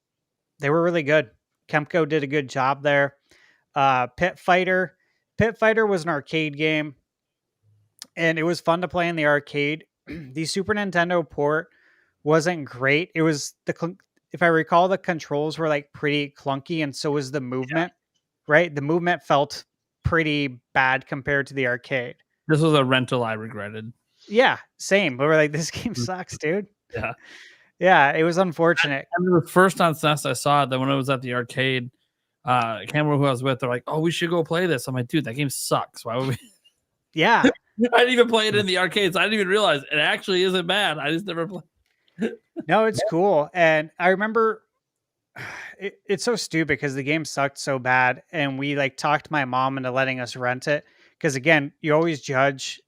They were really good. Kemco did a good job there. Pit Fighter was an arcade game, and it was fun to play in the arcade. The Super Nintendo port wasn't great. It was if I recall, the controls were like pretty clunky, and so was the movement. Right, the movement felt pretty bad compared to the arcade.
This was a rental I regretted.
Yeah, same. We were like, this game sucks, dude.
Yeah.
Yeah, it was unfortunate.
I remember first on SNES I saw it. Then when it was at the arcade, I can't remember who I was with. They're like, "Oh, we should go play this." I'm like, "Dude, that game sucks. Why would we?"
Yeah,
I didn't even play it in the arcades. I didn't even realize it actually isn't bad. I just never played.
no, it's cool. And I remember it's so stupid because the game sucked so bad, and we like talked my mom into letting us rent it because again, you always judge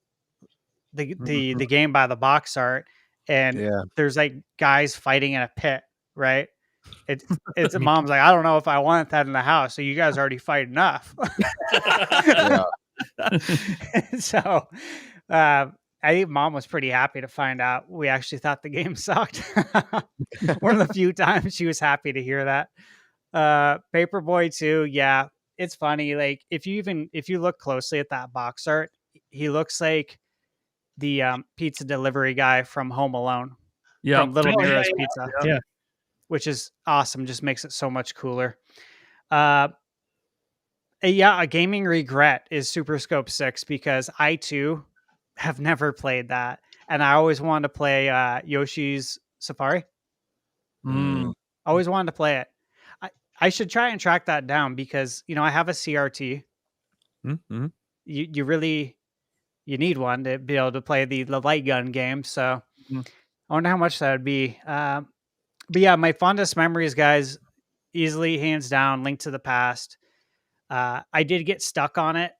the game by the box art, and there's like guys fighting in a pit, right? It's mom's like, I don't know if I want that in the house, so you guys already fight enough. So I think mom was pretty happy to find out we actually thought the game sucked. One of the few times she was happy to hear that. Paperboy 2, yeah, it's funny. Like if you look closely at that box art, he looks like the pizza delivery guy from Home Alone. From Little Nero's Pizza.
Yeah.
Which is awesome. Just makes it so much cooler. A gaming regret is Super Scope 6 because I too have never played that, and I always wanted to play Yoshi's Safari. Always wanted to play it. I should try and track that down because I have a CRT. You really need one to be able to play the light gun game. So I wonder how much that would be. But yeah, my fondest memories, guys, easily hands down, Link to the Past. I did get stuck on it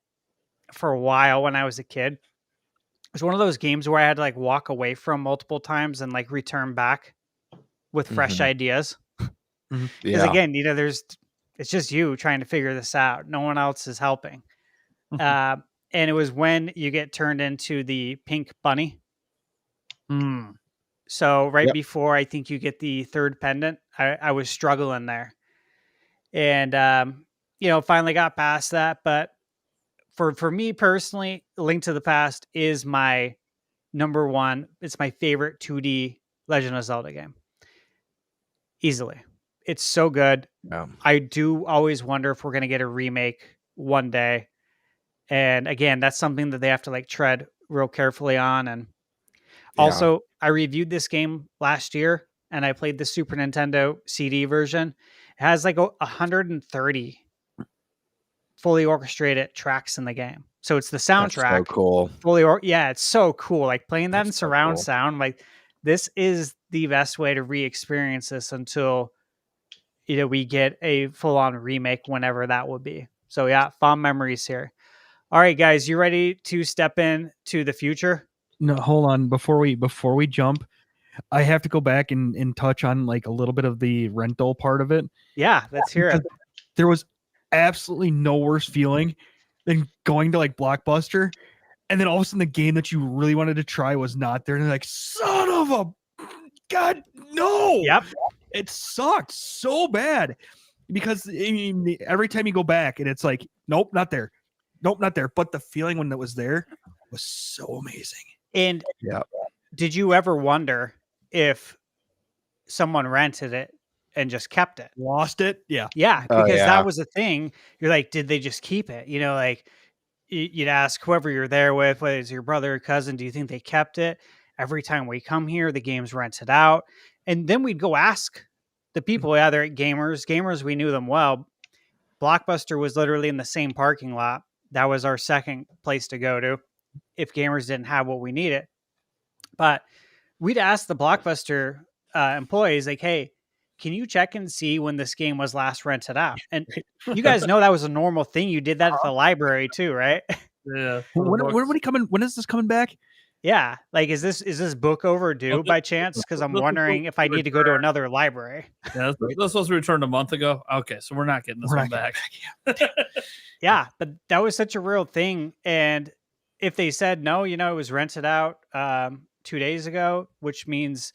for a while when I was a kid. It was one of those games where I had to like walk away from multiple times and like return back with fresh ideas. Because again, it's just you trying to figure this out. No one else is helping. And it was when you get turned into the pink bunny. So before I think you get the third pendant, I was struggling there. And, finally got past that. But for me personally, Link to the Past is my number one. It's my favorite 2D Legend of Zelda game. Easily. It's so good.
Yeah.
I do always wonder if we're going to get a remake one day. And again, that's something that they have to like tread real carefully on. And also, I reviewed this game last year and I played the Super Nintendo CD version. It has like 130 fully orchestrated tracks in the game. So it's the soundtrack.
That's so cool.
It's so cool. Like playing that in
That's so
surround
cool.
sound, like this is the best way to re-experience this until we get a full-on remake whenever that will be. So yeah, fond memories here. All right, guys, you ready to step in to the future?
No, hold on. Before we jump, I have to go back and touch on like a little bit of the rental part of it.
Yeah, let's hear it.
There was absolutely no worse feeling than going to like Blockbuster, and then all of a sudden the game that you really wanted to try was not there, and they're like, "Son of a God, no!"
Yep.
It sucked so bad because every time you go back and it's like, "Nope, not there. Nope, not there." But the feeling when it was there was so amazing.
And did you ever wonder if someone rented it and just kept it?
Lost it. Yeah.
Yeah,
Oh,
because
yeah.
that was the thing. You're like, did they just keep it? You know, like you'd ask whoever you're there with, whether it's your brother or cousin, do you think they kept it? Every time we come here, the game's rented out. And then we'd go ask the people, either at Gamers, we knew them well. Blockbuster was literally in the same parking lot. That was our second place to go to if Gamers didn't have what we needed. But we'd ask the Blockbuster employees, like, hey, can you check and see when this game was last rented out? And you guys know that was a normal thing. You did that at the library too, right?
Yeah.
When he coming? When is this coming back?
Yeah. Like, is this book overdue by chance? Because I'm wondering if I need to go to another library.
Yeah, this was supposed to be returned a month ago. Okay, so we're not getting this one back.
Yeah, but that was such a real thing. And if they said no, it was rented out 2 days ago, which means,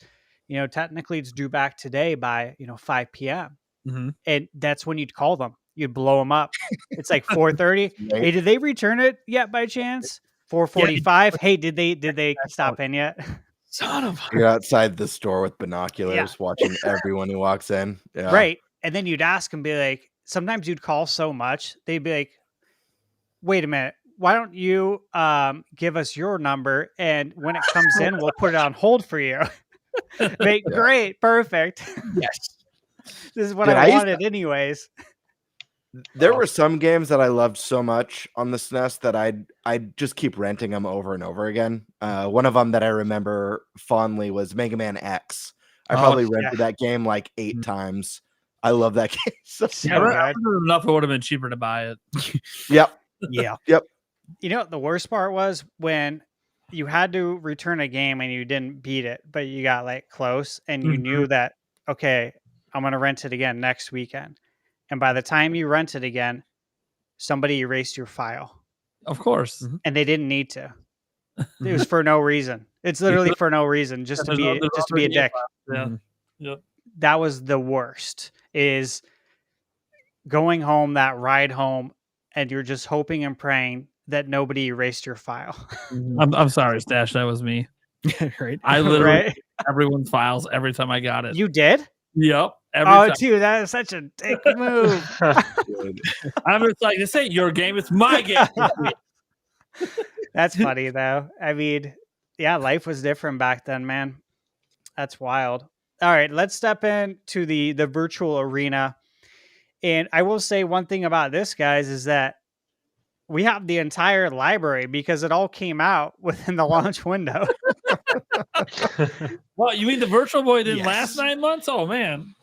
technically it's due back today by 5 p.m.
Mm-hmm.
And that's when you'd call them. You'd blow them up. It's like 4:30.
Right.
Hey, did they return it yet by chance? 4:45. Hey, did they stop in yet?
Son of
You're outside the store with binoculars watching everyone who walks in. Yeah.
Right. And then you'd ask and be like, sometimes you'd call so much, they'd be like, wait a minute, why don't you give us your number? And when it comes in, we'll put it on hold for you. Like, great, perfect.
yes.
This is what
Dude,
I wanted anyways.
There were some games that I loved so much on the SNES that I'd just keep renting them over and over again. One of them that I remember fondly was Mega Man X. I probably rented that game like 8 times. I love that game. So
I enough, it would have been cheaper to buy it.
Yep.
Yeah.
Yep.
The worst part was when you had to return a game and you didn't beat it, but you got like close and you knew that, okay, I'm going to rent it again next weekend. And by the time you rent it again, somebody erased your file.
Of course.
And they didn't need to. It was for no reason. It's literally for no reason, just to be a dick.
Yeah. Yep.
That was the worst, is going home, that ride home, and you're just hoping and praying that nobody erased your file.
I'm sorry, Stash. That was me.
Right.
I literally everyone's files every time I got it.
You did?
Yep.
Dude, that is such a dick move.
I'm just like, this ain't your game, it's my game.
That's funny though. I mean, yeah, life was different back then, man. That's wild. All right, let's step into the virtual arena. And I will say one thing about this, guys, is that we have the entire library because it all came out within the launch window.
Well, you mean the Virtual Boy didn't last 9 months? Oh, man.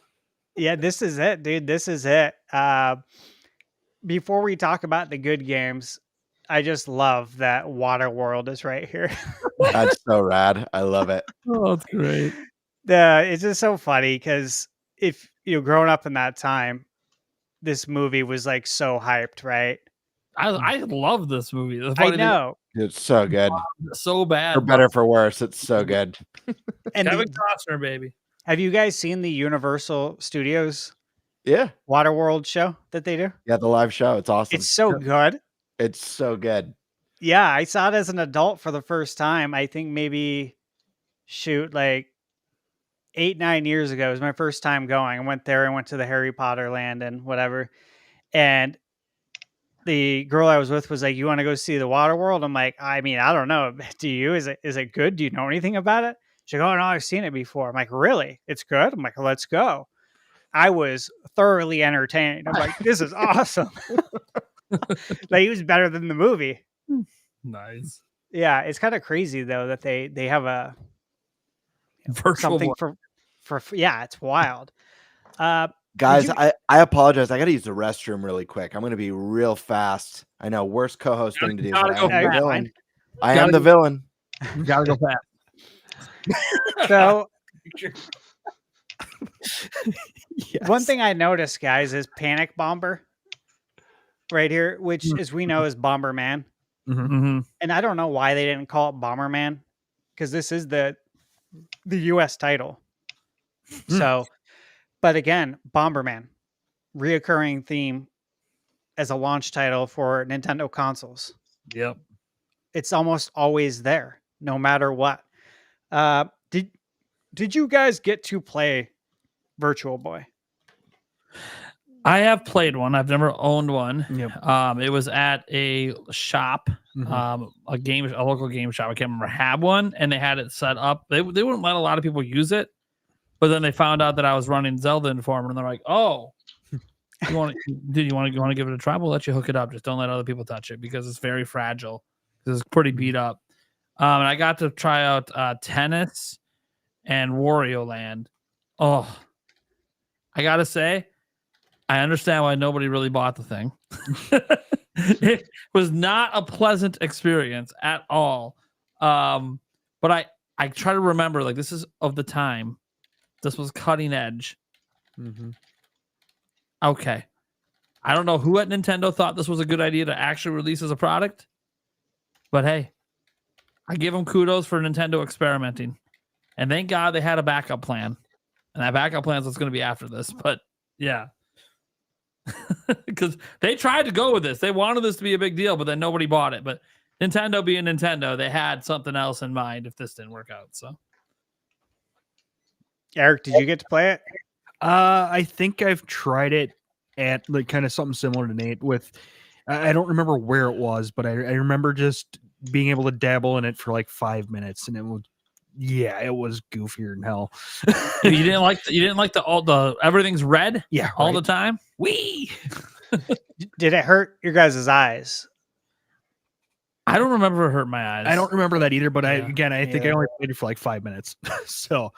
Yeah, this is it, dude. This is it. Before we talk about the good games, I just love that Waterworld is right here.
That's so rad. I love it.
Oh, that's great.
It's just so funny because if growing up in that time, this movie was like so hyped, right?
I love this movie.
I know.
It's so good.
So bad.
For better, for worse. It's so good.
And
Kevin Costner, baby.
Have you guys seen the Universal Studios
Yeah.
Waterworld show that they do?
Yeah, the live show. It's awesome.
It's so good.
It's so good.
Yeah, I saw it as an adult for the first time. I think maybe, like 8-9 years ago. It was my first time going. I went there. I went to the Harry Potter land and whatever. And the girl I was with was like, "You want to go see the Waterworld?" I'm like, I mean, I don't know. Do you? Is it good? Do you know anything about it? She's like, "Oh no, I've seen it before." I'm like, "Really? It's good?" I'm like, "Let's go." I was thoroughly entertained. I'm like, "This is awesome." Like, it was better than the movie.
Nice.
Yeah, it's kind of crazy though that they have a
Virtual
something
Boy.
for yeah, it's wild.
Guys, I apologize. I got to use the restroom really quick. I'm going to be real fast. I know, worst co-host thing to do. But
Gotta
I am
go
the
fast.
villain. I am the villain.
Gotta go fast.
So
Yes.
one thing I noticed, guys, is Panic Bomber right here, which, as we know, is Bomberman.
Mm-hmm.
And I don't know why they didn't call it Bomberman, because this is the US title. So, but again, Bomberman, reoccurring theme as a launch title for Nintendo consoles.
Yep.
It's almost always there, no matter what. Did you guys get to play Virtual Boy?
I have played one. I've never owned one.
Yep.
It was at a shop,
Mhm.
a local game shop. I can't remember. Had one, and they had it set up. They wouldn't let a lot of people use it, but then they found out that I was running Zelda Informer, and they're like, "Oh, you want to give it a try? We'll let you hook it up. Just don't let other people touch it because it's very fragile. Because it's pretty beat up." And I got to try out tennis and Wario Land. Oh, I gotta say, I understand why nobody really bought the thing. It was not a pleasant experience at all. But I try to remember, like, this is of the time. This was cutting edge.
Mhm.
Okay. I don't know who at Nintendo thought this was a good idea to actually release as a product, but hey, I give them kudos for Nintendo experimenting. And thank God they had a backup plan. And that backup plan is what's going to be after this. But yeah. Because they tried to go with this. They wanted this to be a big deal, but then nobody bought it. But Nintendo being Nintendo, they had something else in mind if this didn't work out. So,
Eric, did you get to play it?
I think I've tried it at like kind of something similar to Nate with. I don't remember where it was, but I remember just being able to dabble in it for like 5 minutes, and it was, yeah, it was goofier than hell.
you didn't like all the everything's red,
Yeah,
all
right.
the time.
Wee.
Did it hurt your guys' eyes?
I don't remember it hurt my eyes.
I don't remember that either, but I
Yeah,
think I only played it for like 5 minutes, so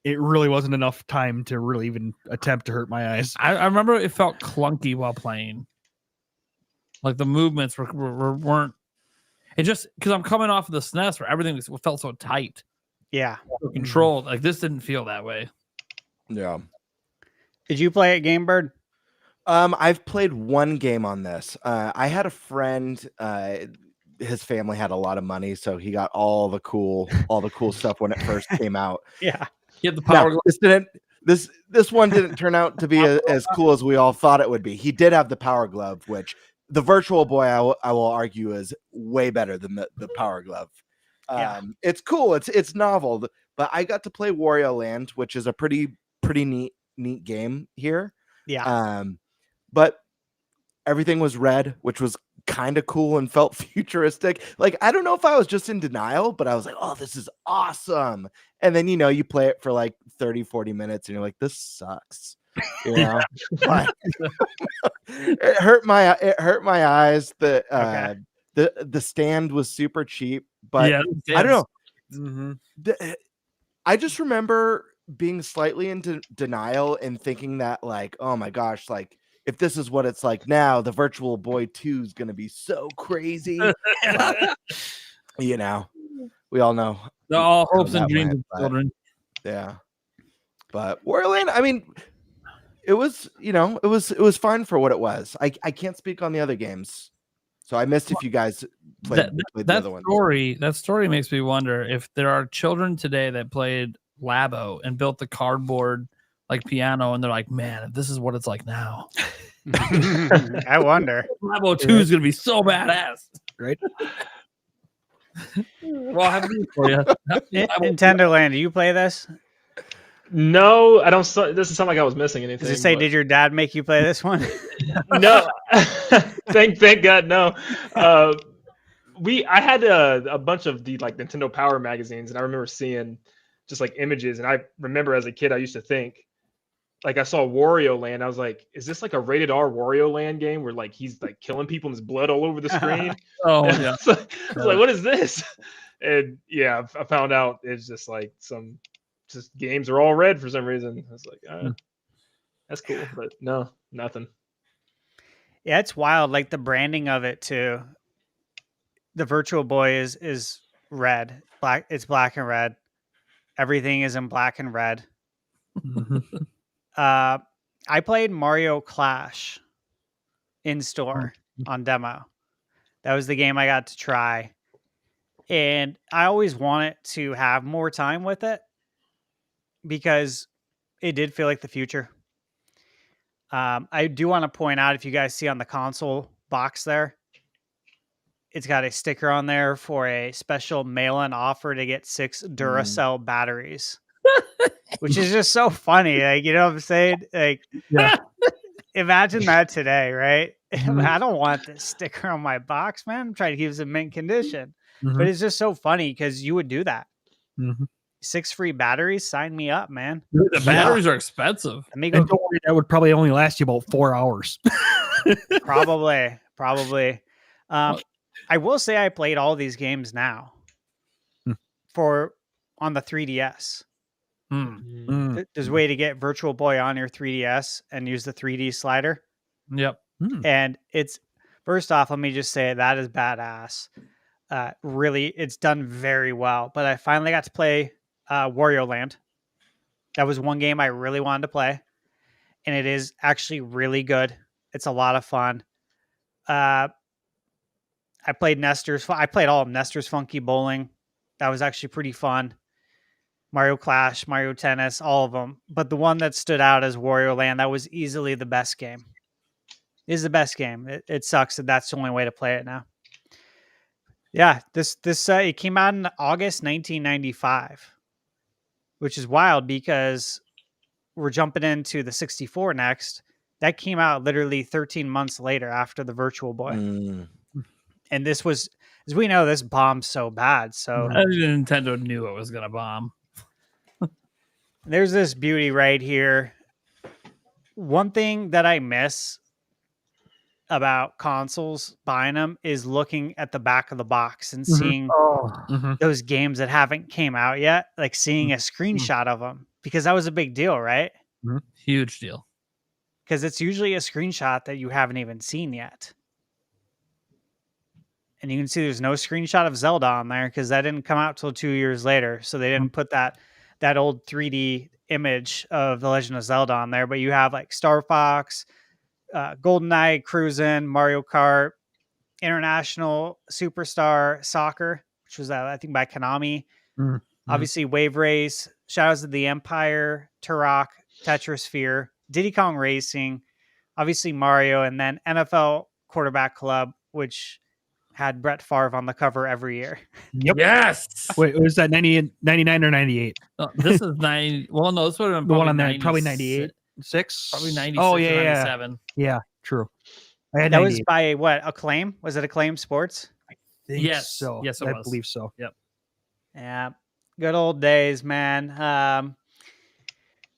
it really wasn't enough time to really even attempt to hurt my eyes.
I remember it felt clunky while playing. Like the movements weren't. It just because I'm coming off of the SNES where everything felt so tight,
Yeah.
so controlled. Like this didn't feel that way.
Yeah.
Did you play it, Game Bird?
I've played one game on this. I had a friend. His family had a lot of money, so he got all the cool stuff when it first came out.
Yeah.
You had the power.
This one didn't turn out to be as cool as we all thought it would be. He did have the Power Glove, which the Virtual Boy I will argue is way better than the Power Glove. It's cool. It's novel, but I got to play Wario Land, which is a pretty neat game here.
Yeah.
But everything was red, which was kind of cool and felt futuristic. Like, I don't know if I was just in denial, but I was like, oh, this is awesome. And then, you play it for like 30, 40 minutes and you're like, this sucks. But it hurt my eyes. The stand was super cheap, but
Yeah,
I don't know.
Mm-hmm.
I just remember being slightly into denial and thinking that, like, oh my gosh, like, if this is what it's like now, the Virtual Boy 2 is going to be so crazy. But, we all know.
All hopes and dreams of children.
Yeah. But Wario Land, I mean, it was fine for what it was. I can't speak on the other games. So I missed if you guys played the other ones.
That story makes me wonder if there are children today that played Labo and built the cardboard like piano, and they're like, man, if this is what it's like now.
I wonder.
Labo 2 is gonna be so badass,
right?
Well, I have news for you.
Nintendo Land, do you play this?
No, I don't. It doesn't sound like I was missing anything.
Does it say, did your dad make you play this one?
No. thank God, no. I had a bunch of the like Nintendo Power magazines, and I remember seeing just like images, and I remember as a kid I used to think, like, I saw Wario Land, I was like, is this like a rated R Wario Land game where like he's like killing people and there's blood all over the screen?
Oh yeah.
I was like, what is this? And yeah, I found out it's just like just games are all red for some reason. I was like, that's cool, but no, nothing.
Yeah, it's wild. Like the branding of it too. The Virtual Boy is red. Black. It's black and red. Everything is in black and red. I played Mario Clash in store on demo. That was the game I got to try. And I always wanted to have more time with it because it did feel like the future. I do want to point out, if you guys see on the console box there, it's got a sticker on there for a special mail-in offer to get 6 Duracell batteries, which is just so funny. Like, you know what I'm saying? Like,
Yeah.
imagine that today, right?
Mhm.
I don't want this sticker on my box, man. I'm trying to keep this in mint condition. But
Mhm.
it's just so funny because you would do that.
Mhm.
6 free batteries, sign me up, man.
The batteries are expensive.
Let me
And
go.
don't worry, that would probably only last you about 4 hours.
Probably.
What?
I will say I played all these games now
Hmm.
on the 3DS.
Mm.
There's a way to get Virtual Boy on your 3DS and use the 3D slider.
Yep.
Mm.
And it's, first off, let me just say that is badass. Really, it's done very well. But I finally got to play Wario Land. That was one game I really wanted to play. And it is actually really good. It's a lot of fun. I played I played all of Nestor's Funky Bowling. That was actually pretty fun. Mario Clash, Mario Tennis, all of them. But the one that stood out as Wario Land, that was easily the best game. It is the best game. It sucks that that's the only way to play it now. Yeah, this it came out in August 1995, which is wild because we're jumping into the 64 next. That came out literally 13 months later after the Virtual Boy. And this was, as we know, this bombed so bad. So
I think Nintendo knew it was gonna bomb.
there's this beauty right here. One thing that I miss about consoles buying them is looking at the back of the box and seeing
Mhm.
those games that haven't came out yet, like seeing a screenshot of them, because that was a big deal, right?
Huge deal.
Because it's usually a screenshot that you haven't even seen yet. And you can see there's no screenshot of Zelda on there because that didn't come out till 2 years later. So they didn't put that old 3D image of The Legend of Zelda on there. But you have like Star Fox, GoldenEye, Cruisin', Mario Kart, International Superstar Soccer, which was I think by Konami.
Mhm.
Obviously, Wave Race, Shadows of the Empire, Turok, Tetrasphere, Diddy Kong Racing, obviously Mario, and then NFL Quarterback Club, which had Brett Favre on the cover every year.
Yep.
Yes.
Wait, was that 99 or 98?
This is 90. Well, no, this would have been
The one
probably
on there, probably
96.
98. 6?
Probably 96
Oh,
or
yeah, yeah.
97.
Yeah, true. I had
That
98.
was by what? Acclaim? Was it Acclaim Sports?
Think
Yes.
so.
Yes, it
I
was.
believe so.
Yeah. Good old days, man.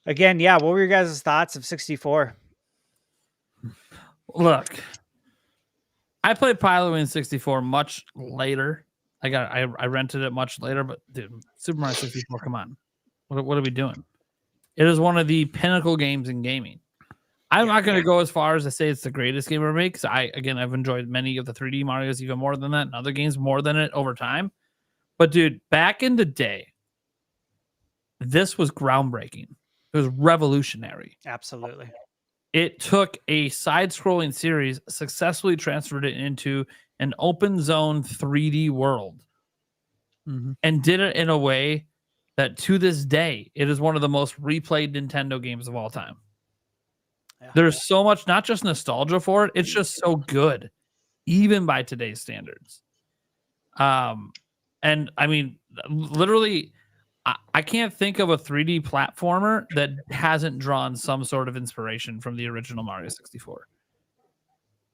Again, yeah, what were your guys' thoughts of 64?
Look, I played Pilotwings 64 much later. I rented it much later, but dude, Super Mario 64, come on. What are we doing? It is one of the pinnacle games in gaming. I'm not going to go as far as to say it's the greatest game ever made, because I've enjoyed many of the 3D Marios even more than that, and other games more than it over time. But dude, back in the day, this was groundbreaking. It was revolutionary.
Absolutely.
It took a side-scrolling series, successfully transferred it into an open zone 3D world, and did it in a way that to this day, it is one of the most replayed Nintendo games of all time.
Yeah.
There's so much, not just nostalgia for it, it's just so good, even by today's standards. And I mean, literally, I can't think of a 3D platformer that hasn't drawn some sort of inspiration from the original Mario 64.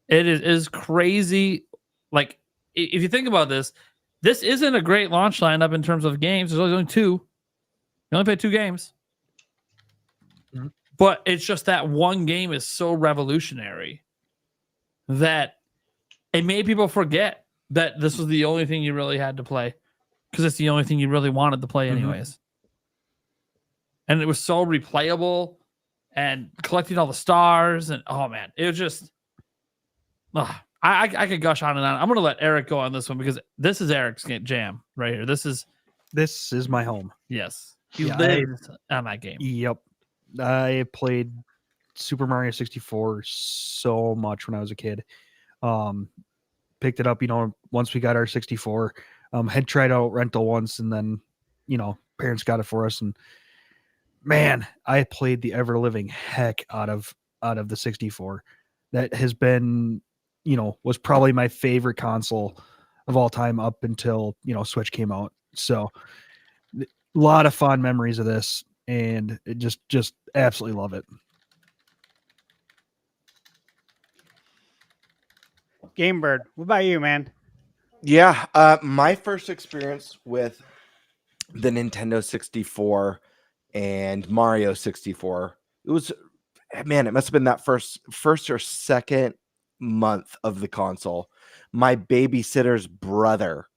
It is crazy. Like, if you think about this, this isn't a great launch lineup in terms of games. There's only 2. You only play 2 games. But it's just that one game is so revolutionary that it made people forget that this was the only thing you really had to play, because it's the only thing you really wanted to play anyways. And it was so replayable, and collecting all the stars, and oh man, it was just I could gush on and on. I'm gonna let Eric go on this one because this is Eric's jam right here. This is
my home.
Yes, he
Yeah,
lives on that game.
Yep. I played Super Mario 64 so much when I was a kid. Picked it up, once we got our 64. Had tried out rental once, and then, parents got it for us. And man, I played the ever living heck out of the 64. That has been, was probably my favorite console of all time up until, Switch came out. So a lot of fond memories of this, and it just absolutely love it.
Gamebird, what about you, man?
Yeah, my first experience with the Nintendo 64 and Mario 64, it was, man, it must have been that first or second month of the console. My babysitter's brother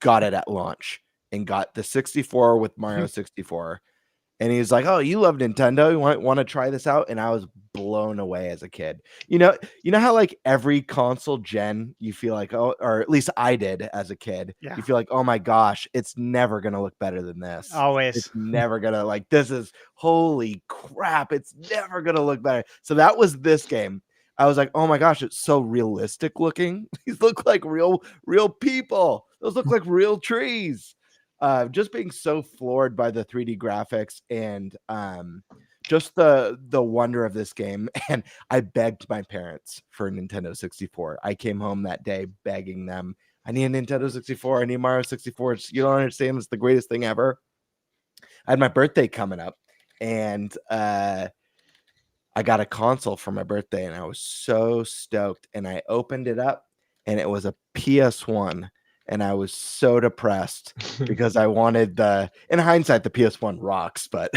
got it at launch and got the 64 with Mario 64. And he was like, "Oh, you love Nintendo. You want to try this out?" And I was blown away as a kid. You know how like every console gen, you feel like, oh, or at least I did as a kid.
Yeah.
You feel like, oh my gosh, it's never gonna look better than this.
Always.
It's never gonna, like, this is, holy crap, it's never gonna look better. So that was this game. I was like, oh my gosh, it's so realistic looking. These look like real people. Those look like real trees. Just being so floored by the 3D graphics and just the wonder of this game. And I begged my parents for a Nintendo 64. I came home that day begging them, I need a Nintendo 64. I need Mario 64. You don't understand. It's the greatest thing ever. I had my birthday coming up, and I got a console for my birthday, and I was so stoked. And I opened it up, and it was a PS1. And I was so depressed because I wanted in hindsight, the PS1 rocks, but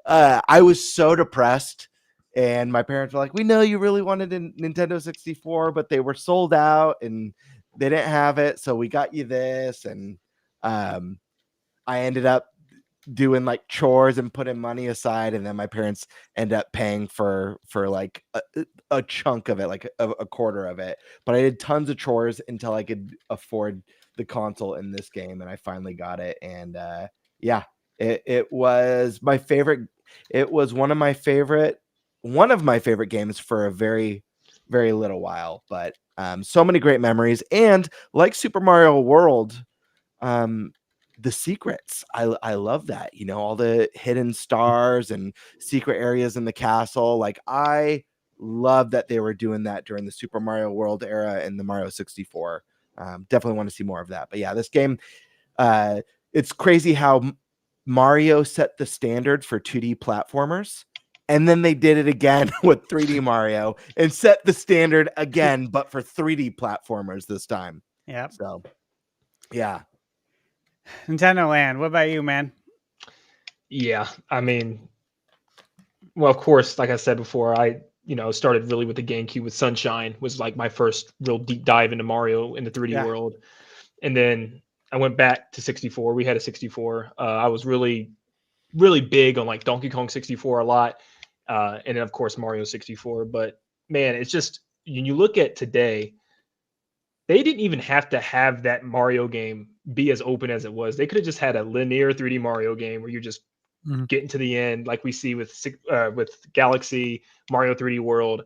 I was so depressed. And my parents were like, "We know you really wanted a Nintendo 64, but they were sold out and they didn't have it. So we got you this." And I ended up doing like chores and putting money aside, and then my parents end up paying for like a chunk of it, like a quarter of it. But I did tons of chores until I could afford the console in this game, and I finally got it. And yeah, it was my favorite. It was one of my favorite games for a very, very little while. But so many great memories, and like Super Mario World, the secrets, I love that, all the hidden stars and secret areas in the castle. Like, I love that they were doing that during the Super Mario World era and the Mario 64. Definitely want to see more of that. But yeah, this game, it's crazy how Mario set the standard for 2D platformers, and then they did it again with 3D Mario and set the standard again, but for 3D platformers this time.
Yeah.
So yeah.
Nintendo Land, what about you, man?
Yeah, I mean, well, of course, like I said before, I started really with the GameCube with Sunshine, was like my first real deep dive into Mario in the 3D world. And then I went back to 64. We had a 64. I was really, really big on like Donkey Kong 64 a lot. And then of course Mario 64. But man, it's just, when you look at today, they didn't even have to have that Mario game be as open as it was. They could have just had a linear 3D Mario game where you're just getting to the end, like we see with Galaxy, Mario 3D World.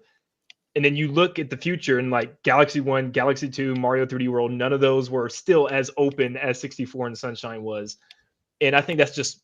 And then you look at the future and like Galaxy 1, Galaxy 2, Mario 3D World, none of those were still as open as 64 and Sunshine was. And I think that's just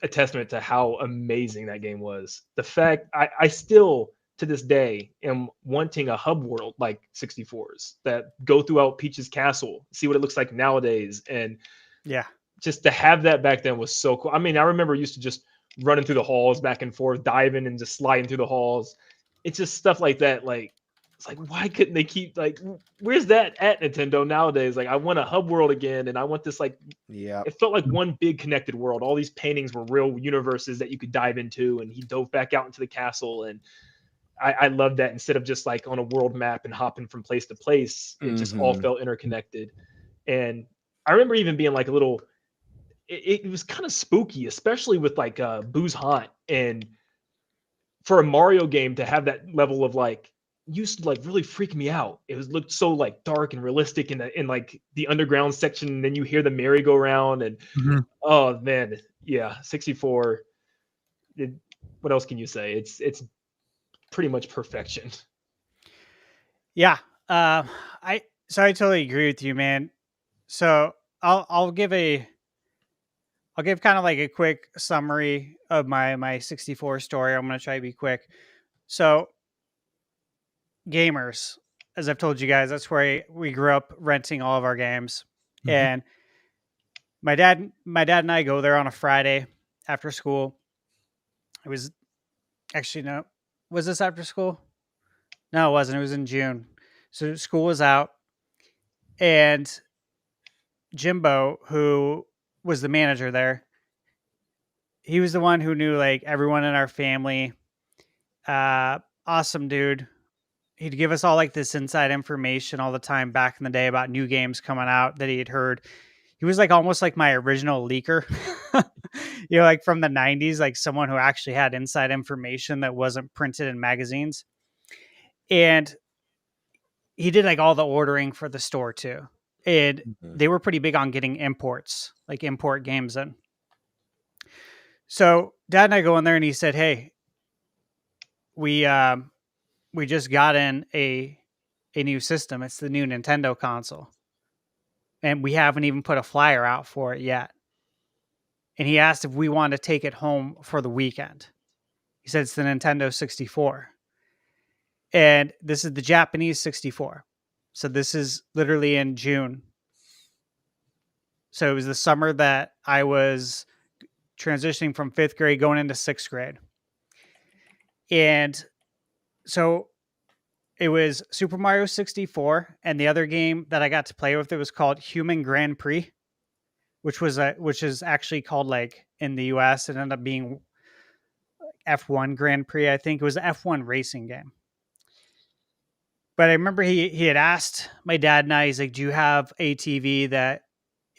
a testament to how amazing that game was. The fact I still, to this day, am wanting a hub world like 64's that go throughout Peach's castle, see what it looks like nowadays. And
yeah,
just to have that back then was so cool. I mean, I remember used to just running through the halls back and forth, diving and just sliding through the halls. It's just stuff like that. Like, it's like, why couldn't they keep, like, where's that at Nintendo nowadays? Like, I want a hub world again, and I want this, like,
yeah,
it felt like one big connected world. All these paintings were real universes that you could dive into, and he dove back out into the castle. And I love that, instead of just like on a world map and hopping from place to place, it just all felt interconnected. And I remember even being like a little, it was kind of spooky, especially with like Boo's Haunt. And for a Mario game to have that level of like, used to like really freak me out. It was looked so like dark and realistic in like the underground section. And then you hear the merry-go-round and oh man, yeah, 64. What else can you say? It's pretty much perfection.
Yeah. I totally agree with you, man. So I'll give kind of like a quick summary of my 64 story. I'm going to try to be quick. So gamers, as I've told you guys, that's where we grew up renting all of our games.
Mhm.
And my dad and I go there on a Friday after school. It was actually no, was this after school? No, it wasn't. It was in June. So school was out, and Jimbo, who was the manager there, he was the one who knew like everyone in our family. Awesome dude. He'd give us all like this inside information all the time back in the day about new games coming out that he had heard. He was like almost like my original leaker, like from the 90s, like someone who actually had inside information that wasn't printed in magazines. And he did like all the ordering for the store too. And they were pretty big on getting imports, like import games in. So Dad and I go in there and he said, "Hey, we just got in a new system. It's the new Nintendo console. And we haven't even put a flyer out for it yet." And he asked if we wanted to take it home for the weekend. He said it's the Nintendo 64. And this is the Japanese 64. So this is literally in June. So it was the summer that I was transitioning from 5th grade going into 6th grade. And so it was Super Mario 64, and the other game that I got to play with, it was called Human Grand Prix, which is actually called, like, in the US, it ended up being F1 Grand Prix. I think it was an F1 racing game. But I remember he had asked my dad and I, he's like, "Do you have a TV that,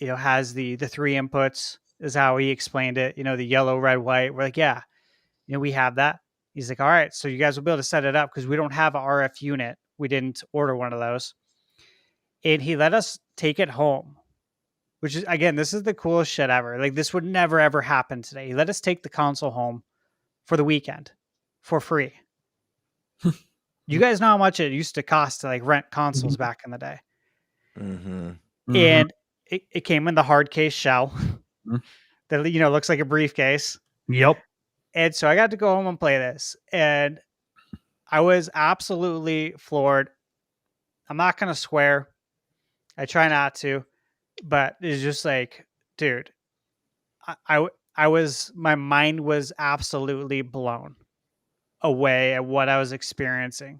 has the 3 inputs?" Is how he explained it, the yellow, red, white. We're like, "Yeah, we have that." He's like, "All right, so you guys will be able to set it up because we don't have an RF unit. We didn't order one of those." And he let us take it home, which is, again, this is the coolest shit ever. Like, this would never, ever happen today. He let us take the console home for the weekend for free. You guys know how much it used to cost to like rent consoles back in the day. And it came in the hard case shell that, looks like a briefcase.
Yep.
And so I got to go home and play this. And I was absolutely floored. I'm not going to swear. I try not to. But it's just like, dude, my mind was absolutely blown away at what I was experiencing.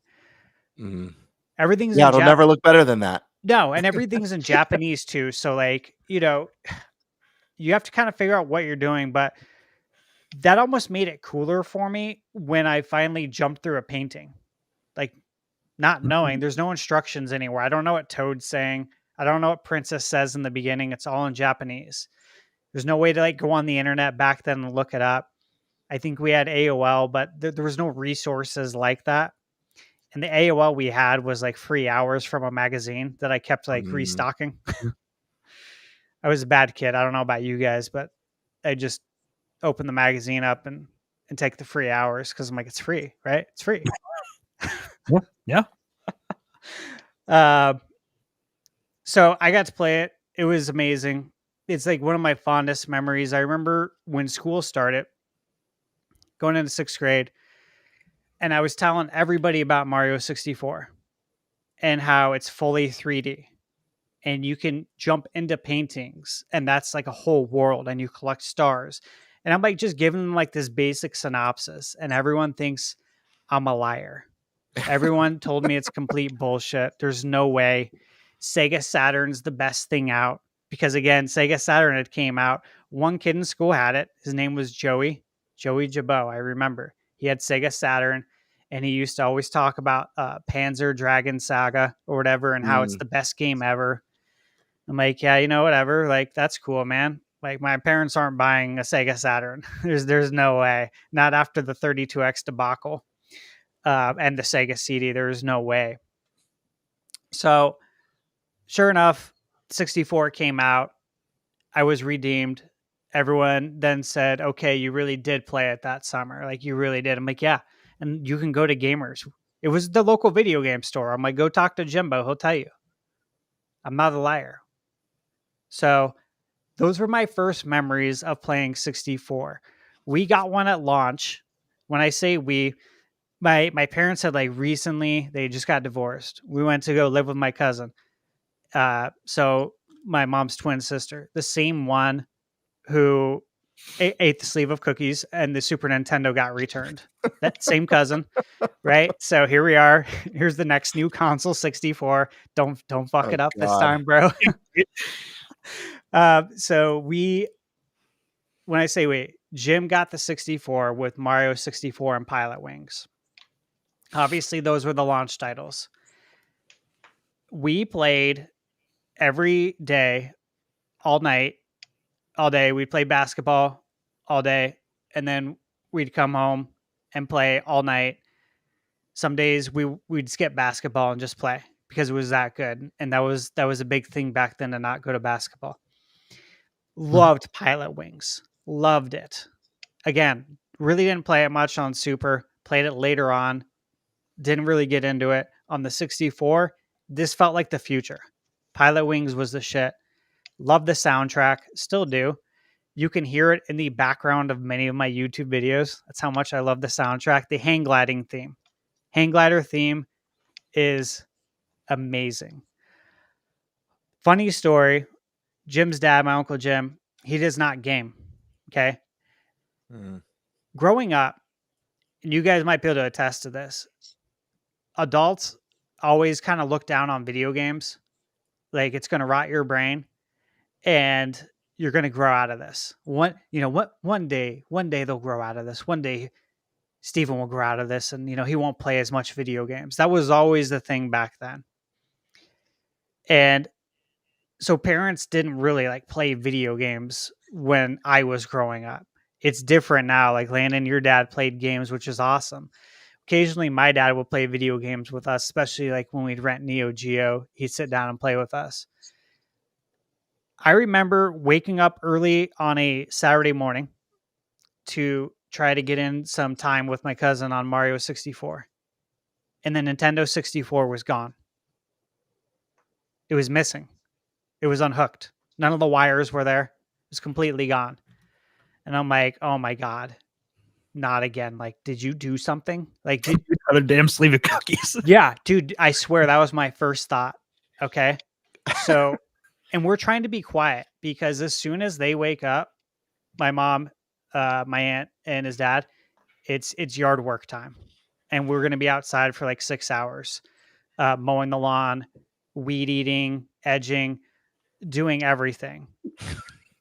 Everything's
it'll never look better than that.
No, and everything's in Japanese too. So like, you have to kind of figure out what you're doing, but that almost made it cooler for me when I finally jumped through a painting. Like, not knowing, there's no instructions anywhere. I don't know what Toad's saying. I don't know what Princess says in the beginning. It's all in Japanese. There's no way to like go on the internet back then and look it up. I think we had AOL, but there was no resources like that. And the AOL we had was like free hours from a magazine that I kept like restocking. I was a bad kid. I don't know about you guys, but I just open the magazine up and take the free hours because I'm like, it's free, right? It's free.
Yeah.
So I got to play it. It was amazing. It's like one of my fondest memories. I remember when school started, going into 6th grade, and I was telling everybody about Mario 64 and how it's fully 3D. And you can jump into paintings, and that's like a whole world, and you collect stars. And I'm like just giving them like this basic synopsis, and everyone thinks I'm a liar. Everyone told me it's complete bullshit. There's no way. Sega Saturn's the best thing out because, again, Sega Saturn had came out. One kid in school had it. His name was Joey Jabot. I remember he had Sega Saturn, and he used to always talk about Panzer Dragon Saga or whatever, and how it's the best game ever. I'm like, yeah, whatever. Like, that's cool, man. Like, my parents aren't buying a Sega Saturn. There's no way. Not after the 32X debacle and the Sega CD. There's no way. So, sure enough, 64 came out. I was redeemed. Everyone then said, okay, you really did play it that summer. Like, you really did. I'm like, yeah. And you can go to Gamers. It was the local video game store. I'm like, go talk to Jimbo. He'll tell you. I'm not a liar. So those were my first memories of playing 64. We got one at launch. When I say we, my parents had like recently, they just got divorced. We went to go live with my cousin. So my mom's twin sister, the same one who ate the sleeve of cookies and the Super Nintendo got returned. That same cousin, right? So here we are. Here's the next new console, 64. Don't fuck
Oh,
it up this
God.
time, bro. So when I say we, Jim got the 64 with Mario 64 and Pilotwings. Obviously, those were the launch titles. We played every day, all night, all day. We'd play basketball all day, and then we'd come home and play all night. Some days we'd skip basketball and just play because it was that good, and that was a big thing back then to not go to basketball. Loved Pilotwings, loved it. Again, really didn't play it much on Super. Played it later on. Didn't really get into it on the 64. This felt like the future. Pilotwings was the shit. Love the soundtrack, still do. You can hear it in the background of many of my YouTube videos. That's how much I love the soundtrack. The hang gliding theme. Hang glider theme is amazing. Funny story. Jim's dad, my Uncle Jim, he does not game. Okay. Growing up, and you guys might be able to attest to this, adults always kind of look down on video games. Like it's going to rot your brain and you're going to grow out of this. One day they'll grow out of this. One day Steven will grow out of this and, he won't play as much video games. That was always the thing back then. And so parents didn't really like play video games when I was growing up. It's different now. Like Landon, your dad played games, which is awesome. Occasionally my dad would play video games with us, especially like when we'd rent Neo Geo, he'd sit down and play with us. I remember waking up early on a Saturday morning to try to get in some time with my cousin on Mario 64. And the Nintendo 64 was gone. It was missing. It was unhooked. None of the wires were there. It was completely gone. And I'm like, oh my God, not again. Like, did you do something? Like,
Another damn sleeve of cookies.
Yeah, dude, I swear that was my first thought. Okay. So, and we're trying to be quiet because as soon as they wake up, my mom, my aunt and his dad, it's yard work time. And we're going to be outside for like 6 hours, mowing the lawn, weed eating, edging, doing everything.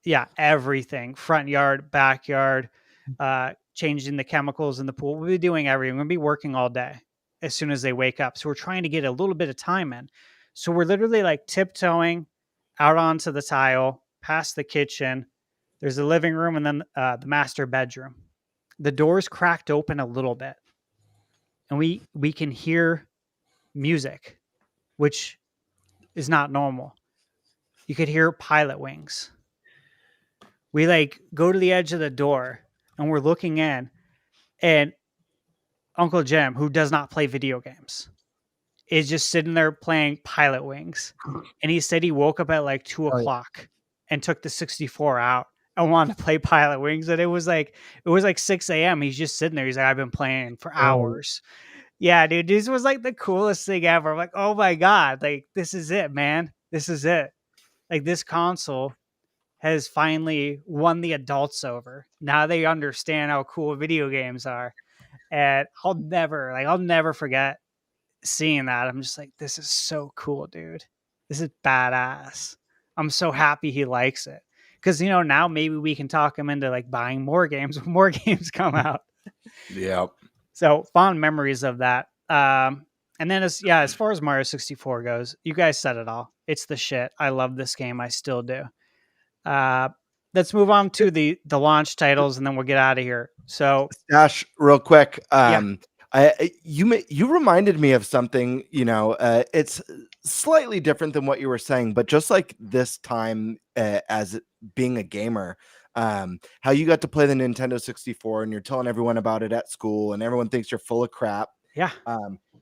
Yeah, everything. Front yard, backyard, changing the chemicals in the pool. We'll be doing everything. We're going to be working all day as soon as they wake up. So we're trying to get a little bit of time in. So we're literally like tiptoeing out onto the tile, past the kitchen. There's the living room and then the master bedroom. The doors cracked open a little bit. And we can hear music, which is not normal. You could hear Pilotwings. We like go to the edge of the door and we're looking in, and Uncle Jim, who does not play video games, is just sitting there playing Pilotwings. And he said he woke up at like 2:00 and took the 64 out and wanted to play Pilotwings. And it was like 6 a.m. He's just sitting there. He's like, I've been playing for hours. Yeah, dude, this was like the coolest thing ever. I'm like, oh my God, like this is it, man. This is it. Like this console has finally won the adults over. Now they understand how cool video games are. And I'll never forget seeing that. I'm just like, this is so cool, dude. This is badass. I'm so happy he likes it. Because, now maybe we can talk him into like buying more games when more games come out.
Yeah.
So fond memories of that. And then as far as Mario 64 goes, you guys said it all. It's the shit. I love this game. I still do. Let's move on to the launch titles and then we'll get out of here. So
Stash, real quick. You reminded me of something, it's slightly different than what you were saying, but just like this time as being a gamer, how you got to play the Nintendo 64 and you're telling everyone about it at school and everyone thinks you're full of crap.
Yeah.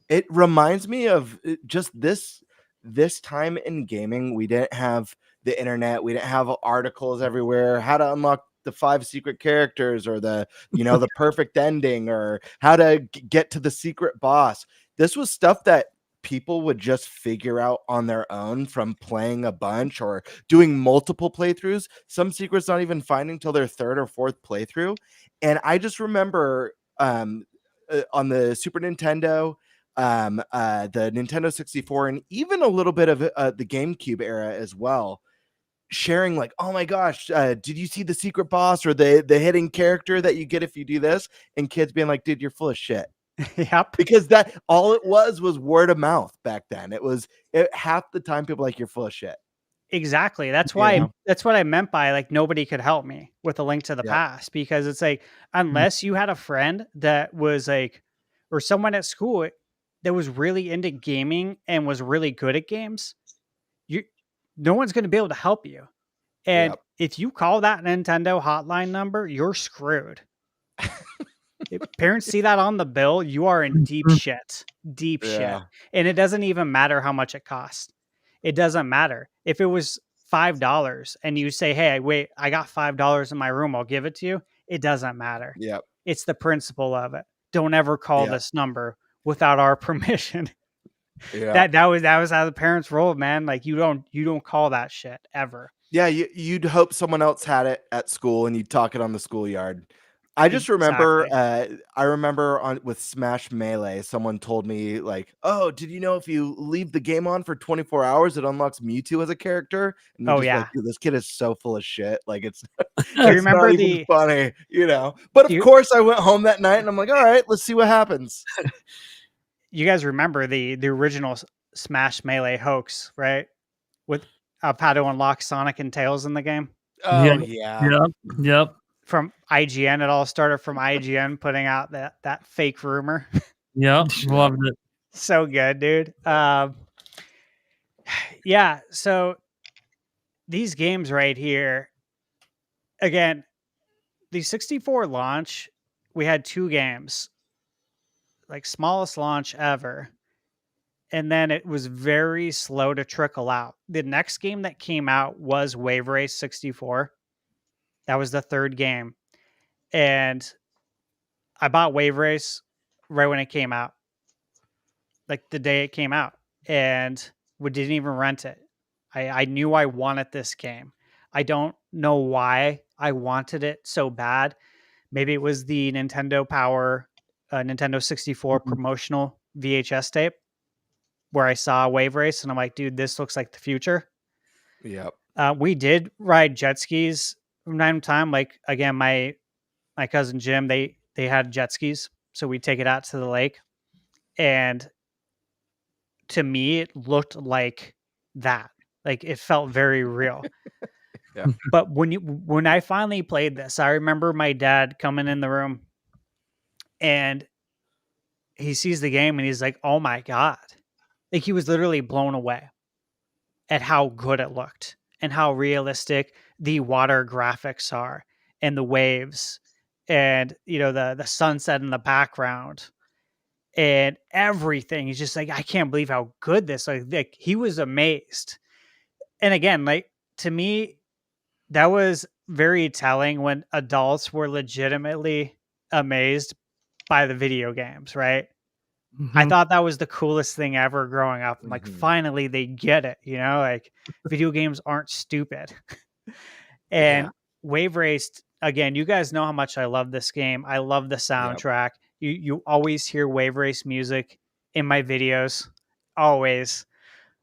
It reminds me of just this time in gaming. We didn't have the internet. We didn't have articles everywhere, how to unlock the 5 secret characters, or the, you know, the perfect ending, or how to get to the secret boss. This was stuff that people would just figure out on their own from playing a bunch or doing multiple playthroughs. Some secrets not even finding till their 3rd or 4th playthrough. And I just remember on the Super Nintendo, the Nintendo 64, and even a little bit of the GameCube era as well, sharing like, oh my gosh, did you see the secret boss or the hidden character that you get if you do this? And kids being like, dude, you're full of shit.
Yep.
Because that all it was word of mouth back then. Half the time people like, you're full of shit.
Exactly. That's
You
why
know?
that's what I meant by like nobody could help me with a Link to the
Yep.
Past, because it's like unless you had a friend that was like, or someone at school that was really into gaming and was really good at games, no one's going to be able to help you. And
Yep.
if you call that Nintendo hotline number, you're screwed. If parents see that on the bill, you are in deep shit. Deep shit.
Yeah.
And it doesn't even matter how much it costs. It doesn't matter. If it was $5 and you say, hey, wait, I got $5 in my room, I'll give it to you. It doesn't matter.
Yep.
It's the principle of it. Don't ever call
Yep.
this number without our permission.
Yeah.
That was how the parents rolled, man. Like you don't call that shit ever.
Yeah, you'd hope someone else had it at school and you'd talk it on the schoolyard. I just remember, with Smash Melee, someone told me like, "Oh, did you know if you leave the game on for 24 hours, it unlocks Mewtwo as a character?" And you're
Oh,
just
yeah.
like, dude, this kid is so full of shit. Like it's,
Do you remember
not even funny, you know? But of course, I went home that night and I'm like, all right, let's see what happens.
You guys remember the original Smash Melee hoax, right? With how to unlock Sonic and Tails in the game.
Oh yeah.
Yep.
From IGN, it all started from IGN putting out that fake rumor.
Yep. Loved it.
So good, dude. Yeah. So these games right here, again, the 64 launch, we had 2 games, like smallest launch ever. And then it was very slow to trickle out. The next game that came out was Wave Race 64. That was the 3rd game. And I bought Wave Race right when it came out, like the day it came out, and we didn't even rent it. I knew I wanted this game. I don't know why I wanted it so bad. Maybe it was the Nintendo Power, Nintendo 64 promotional VHS tape where I saw Wave Race and I'm like, dude, this looks like the future.
Yep.
We did ride jet skis from time to time. Like again, my cousin Jim, they had jet skis, so we take it out to the lake, and to me, it looked like that. Like it felt very real.
Yeah.
But when I finally played this, I remember my dad coming in the room, and he sees the game and he's like, "Oh my god!" Like he was literally blown away at how good it looked and how realistic the water graphics are and the waves and the sunset in the background and everything. He's just like, I can't believe how good this, like he was amazed. And again, like to me, that was very telling when adults were legitimately amazed by the video games, right? I thought that was the coolest thing ever growing up. I'm like, finally they get it, like video games aren't stupid. And Wave Race, again, you guys know how much I love this game. I love the soundtrack. Yep. You always hear Wave Race music in my videos. Always.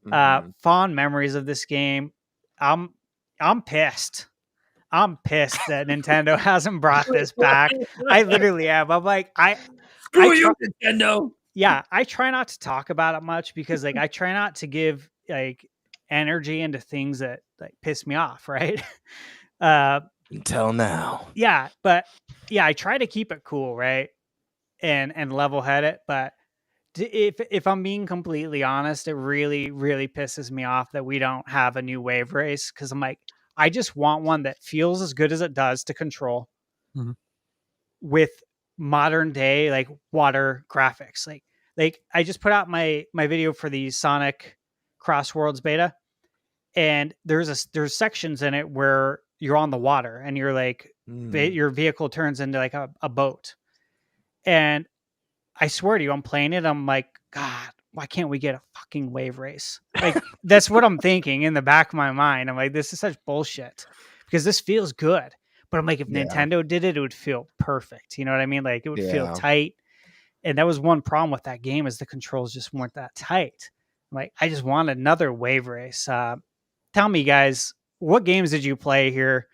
Fond memories of this game. I'm pissed. I'm pissed that Nintendo hasn't brought this back. I literally am. I'm like,
Screw you, Nintendo.
Yeah, I try not to talk about it much because like I try not to give like energy into things that like piss me off, right?
Until now.
Yeah, but yeah, I try to keep it cool, right? And level head it, but if I'm being completely honest, it really, really pisses me off that we don't have a new Wave Race, because I'm like, I just want one that feels as good as it does to control with modern day like water graphics. Like I just put out my video for the Sonic Cross Worlds beta, and there's sections in it where you're on the water and you're like your vehicle turns into like a boat. And I swear to you, I'm playing it. I'm like, God, why can't we get a fucking wave race? Like, that's what I'm thinking in the back of my mind. I'm like, this is such bullshit because this feels good. But I'm like, if
Yeah.
Nintendo did it, it would feel perfect. You know what I mean? Like, it would feel
Yeah.
tight. And that was one problem with that game is the controls just weren't that tight. I'm like, I just want another wave race. Tell me, guys, what games did you play here?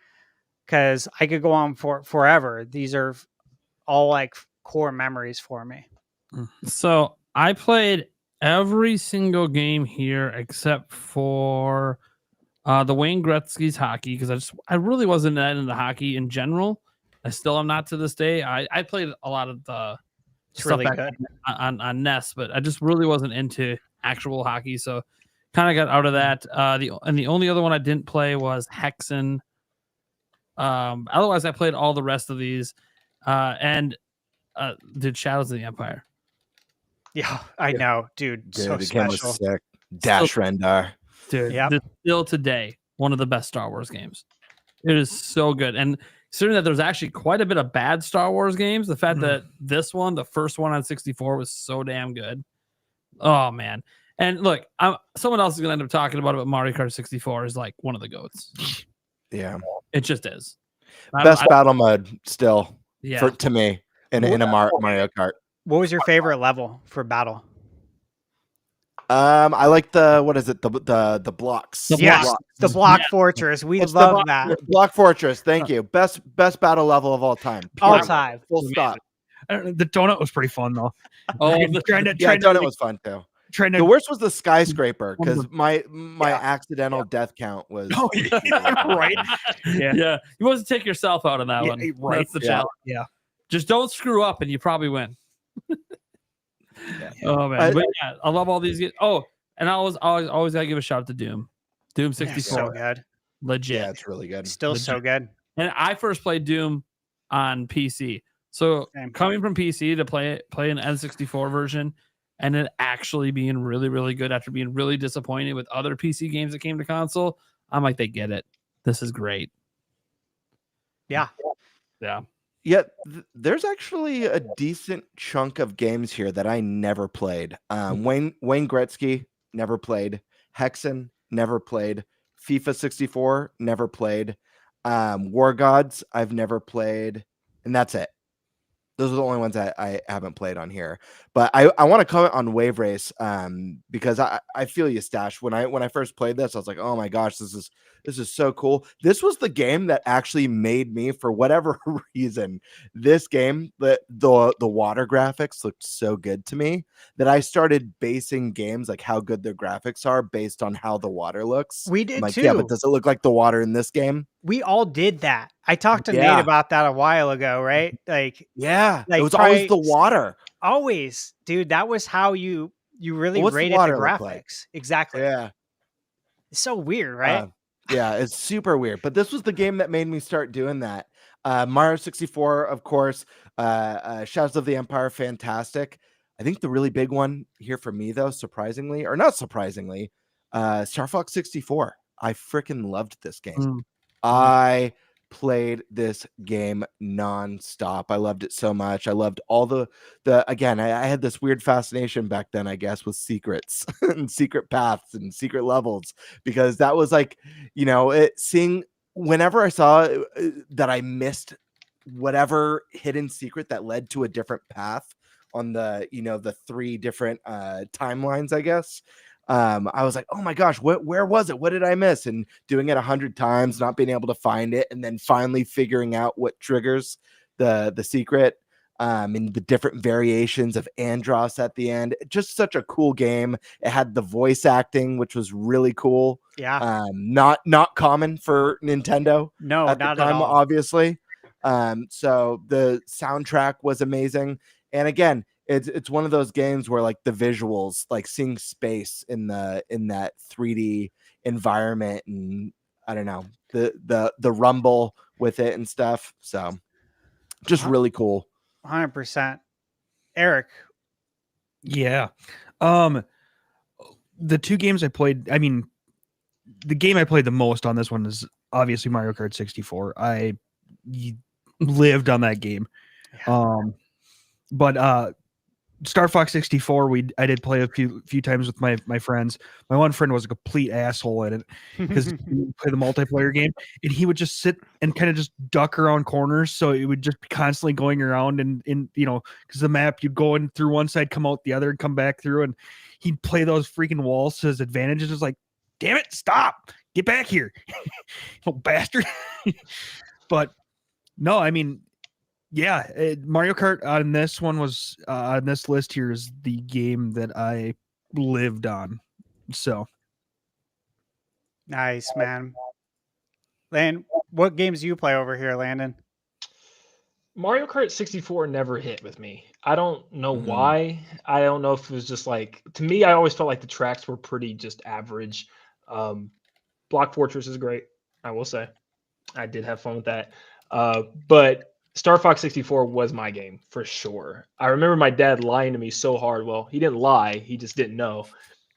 Because I could go on for forever. These are all like core memories for me.
So I played every single game here except for the Wayne Gretzky's hockey because I really wasn't that into hockey in general. I still am not to this day. I played a lot of the
It's
stuff
really
back
good.
on NES, but I just really wasn't into actual hockey, so kind of got out of that. The only other one I didn't play was Hexen. Otherwise, I played all the rest of these, and did Shadows of the Empire.
Yeah, I know, dude. So
the game was
special.
sick. Dash Rendar.
Dude,
Yep.
this is still today one of the best Star Wars games. It is so good, and considering that there's actually quite a bit of bad Star Wars games, the fact that this one, the first one on 64, was so damn good. Oh man! And look, someone else is gonna end up talking about it, but Mario Kart 64 is like one of the goats.
Yeah.
It just is.
Best battle mode still
Yeah.
to me in a Mario Kart.
What was your favorite level for battle?
I like the blocks.
The
Yes,
blocks.
the block
Yeah.
fortress. We
It's the
love that
Block Fortress. Thank you. Best battle level of all time.
all
Period.
time.
Full stop.
The donut was pretty fun though.
Oh,
trying to
Donut was fun too.
trying to
The worst was the skyscraper
One of
because my accidental death count was.
Oh, yeah, right. Yeah.
yeah. You want to take yourself out on that
Yeah,
one.
right.
That's the
Yeah.
challenge.
Yeah.
Just don't screw up and you probably win.
Yeah.
Oh man. But yeah, I love all these games. Oh, and I always gotta give a shout out to Doom. Doom
Yeah,
64.
so good.
Legit.
Yeah, it's really good.
Still so good.
And I first played Doom on PC. So
Same.
coming from PC to play an N64 version and it actually being really, really good after being really disappointed with other PC games that came to console, I'm like, they get it. This is great.
Yeah.
Yeah.
Yeah, there's actually a decent chunk of games here that I never played. Wayne Gretzky, never played. Hexen, never played. FIFA 64, never played. War Gods, I've never played. And that's it. Those are the only ones that I haven't played on here. But I want to comment on Wave Race because I feel you, Stash. When I first played this, I was like, oh my gosh, this is so cool. This was the game that actually made me, for whatever reason, this game, the water graphics looked so good to me that I started basing games like how good their graphics are based on how the water looks.
We did
I'm like,
too.
yeah, but does it look like the water in this game?
We all did that. I talked to
Yeah.
Nate about that a while ago, right? Like,
Yeah,
Like,
it was always the
probably-
water.
always, dude, that was how you really
What's the
rated the
water look
graphics.
like?
Exactly.
Yeah.
It's so weird, right?
Yeah, it's super weird. But this was the game that made me start doing that. Mario 64, of course. Shadows of the Empire, fantastic. I think the really big one here for me, though, surprisingly, or not surprisingly, Star Fox 64. I freaking loved this game. I played this game nonstop. I loved it so much. I loved all the again, I had this weird fascination back then, I guess, with secrets and secret paths and secret levels, because that was like, seeing whenever I saw that I missed whatever hidden secret that led to a different path on the three different timelines, I guess. I was like, oh my gosh, where was it? What did I miss? And doing it 100 times, not being able to find it, and then finally figuring out what triggers the secret, and the different variations of Andros at the end. Just such a cool game. It had the voice acting, which was really cool.
Yeah.
Not common for Nintendo
No,
at the
not
time,
at all.
obviously. So the soundtrack was amazing. And again, it's one of those games where like the visuals, like seeing space in that 3D environment, and I don't know, the rumble with it and stuff. So just really cool.
100%. Eric,
Yeah. The two games I played, I mean, the game I played the most on this one is obviously Mario Kart 64. lived on that game. But Star Fox 64, I did play a few times with my friends. My one friend was a complete asshole at it because he would play the multiplayer game, and he would just sit and kind of just duck around corners, so it would just be constantly going around, and because the map, you'd go in through one side, come out the other, and come back through, and he'd play those freaking walls to his advantage. It's like, damn it, stop, get back here, you bastard. But no, I mean, yeah, Mario Kart on this one was on this list here is the game that I lived on. So
Nice, man. Landon, what games do you play over here, Landon?
Mario Kart 64 never hit with me. I don't know why. I don't know if it was just like, to me, I always felt like the tracks were pretty just average. Block Fortress is great, I will say. I did have fun with that. But Star Fox 64 was my game for sure. I remember my dad lying to me so hard. Well, he didn't lie. He just didn't know.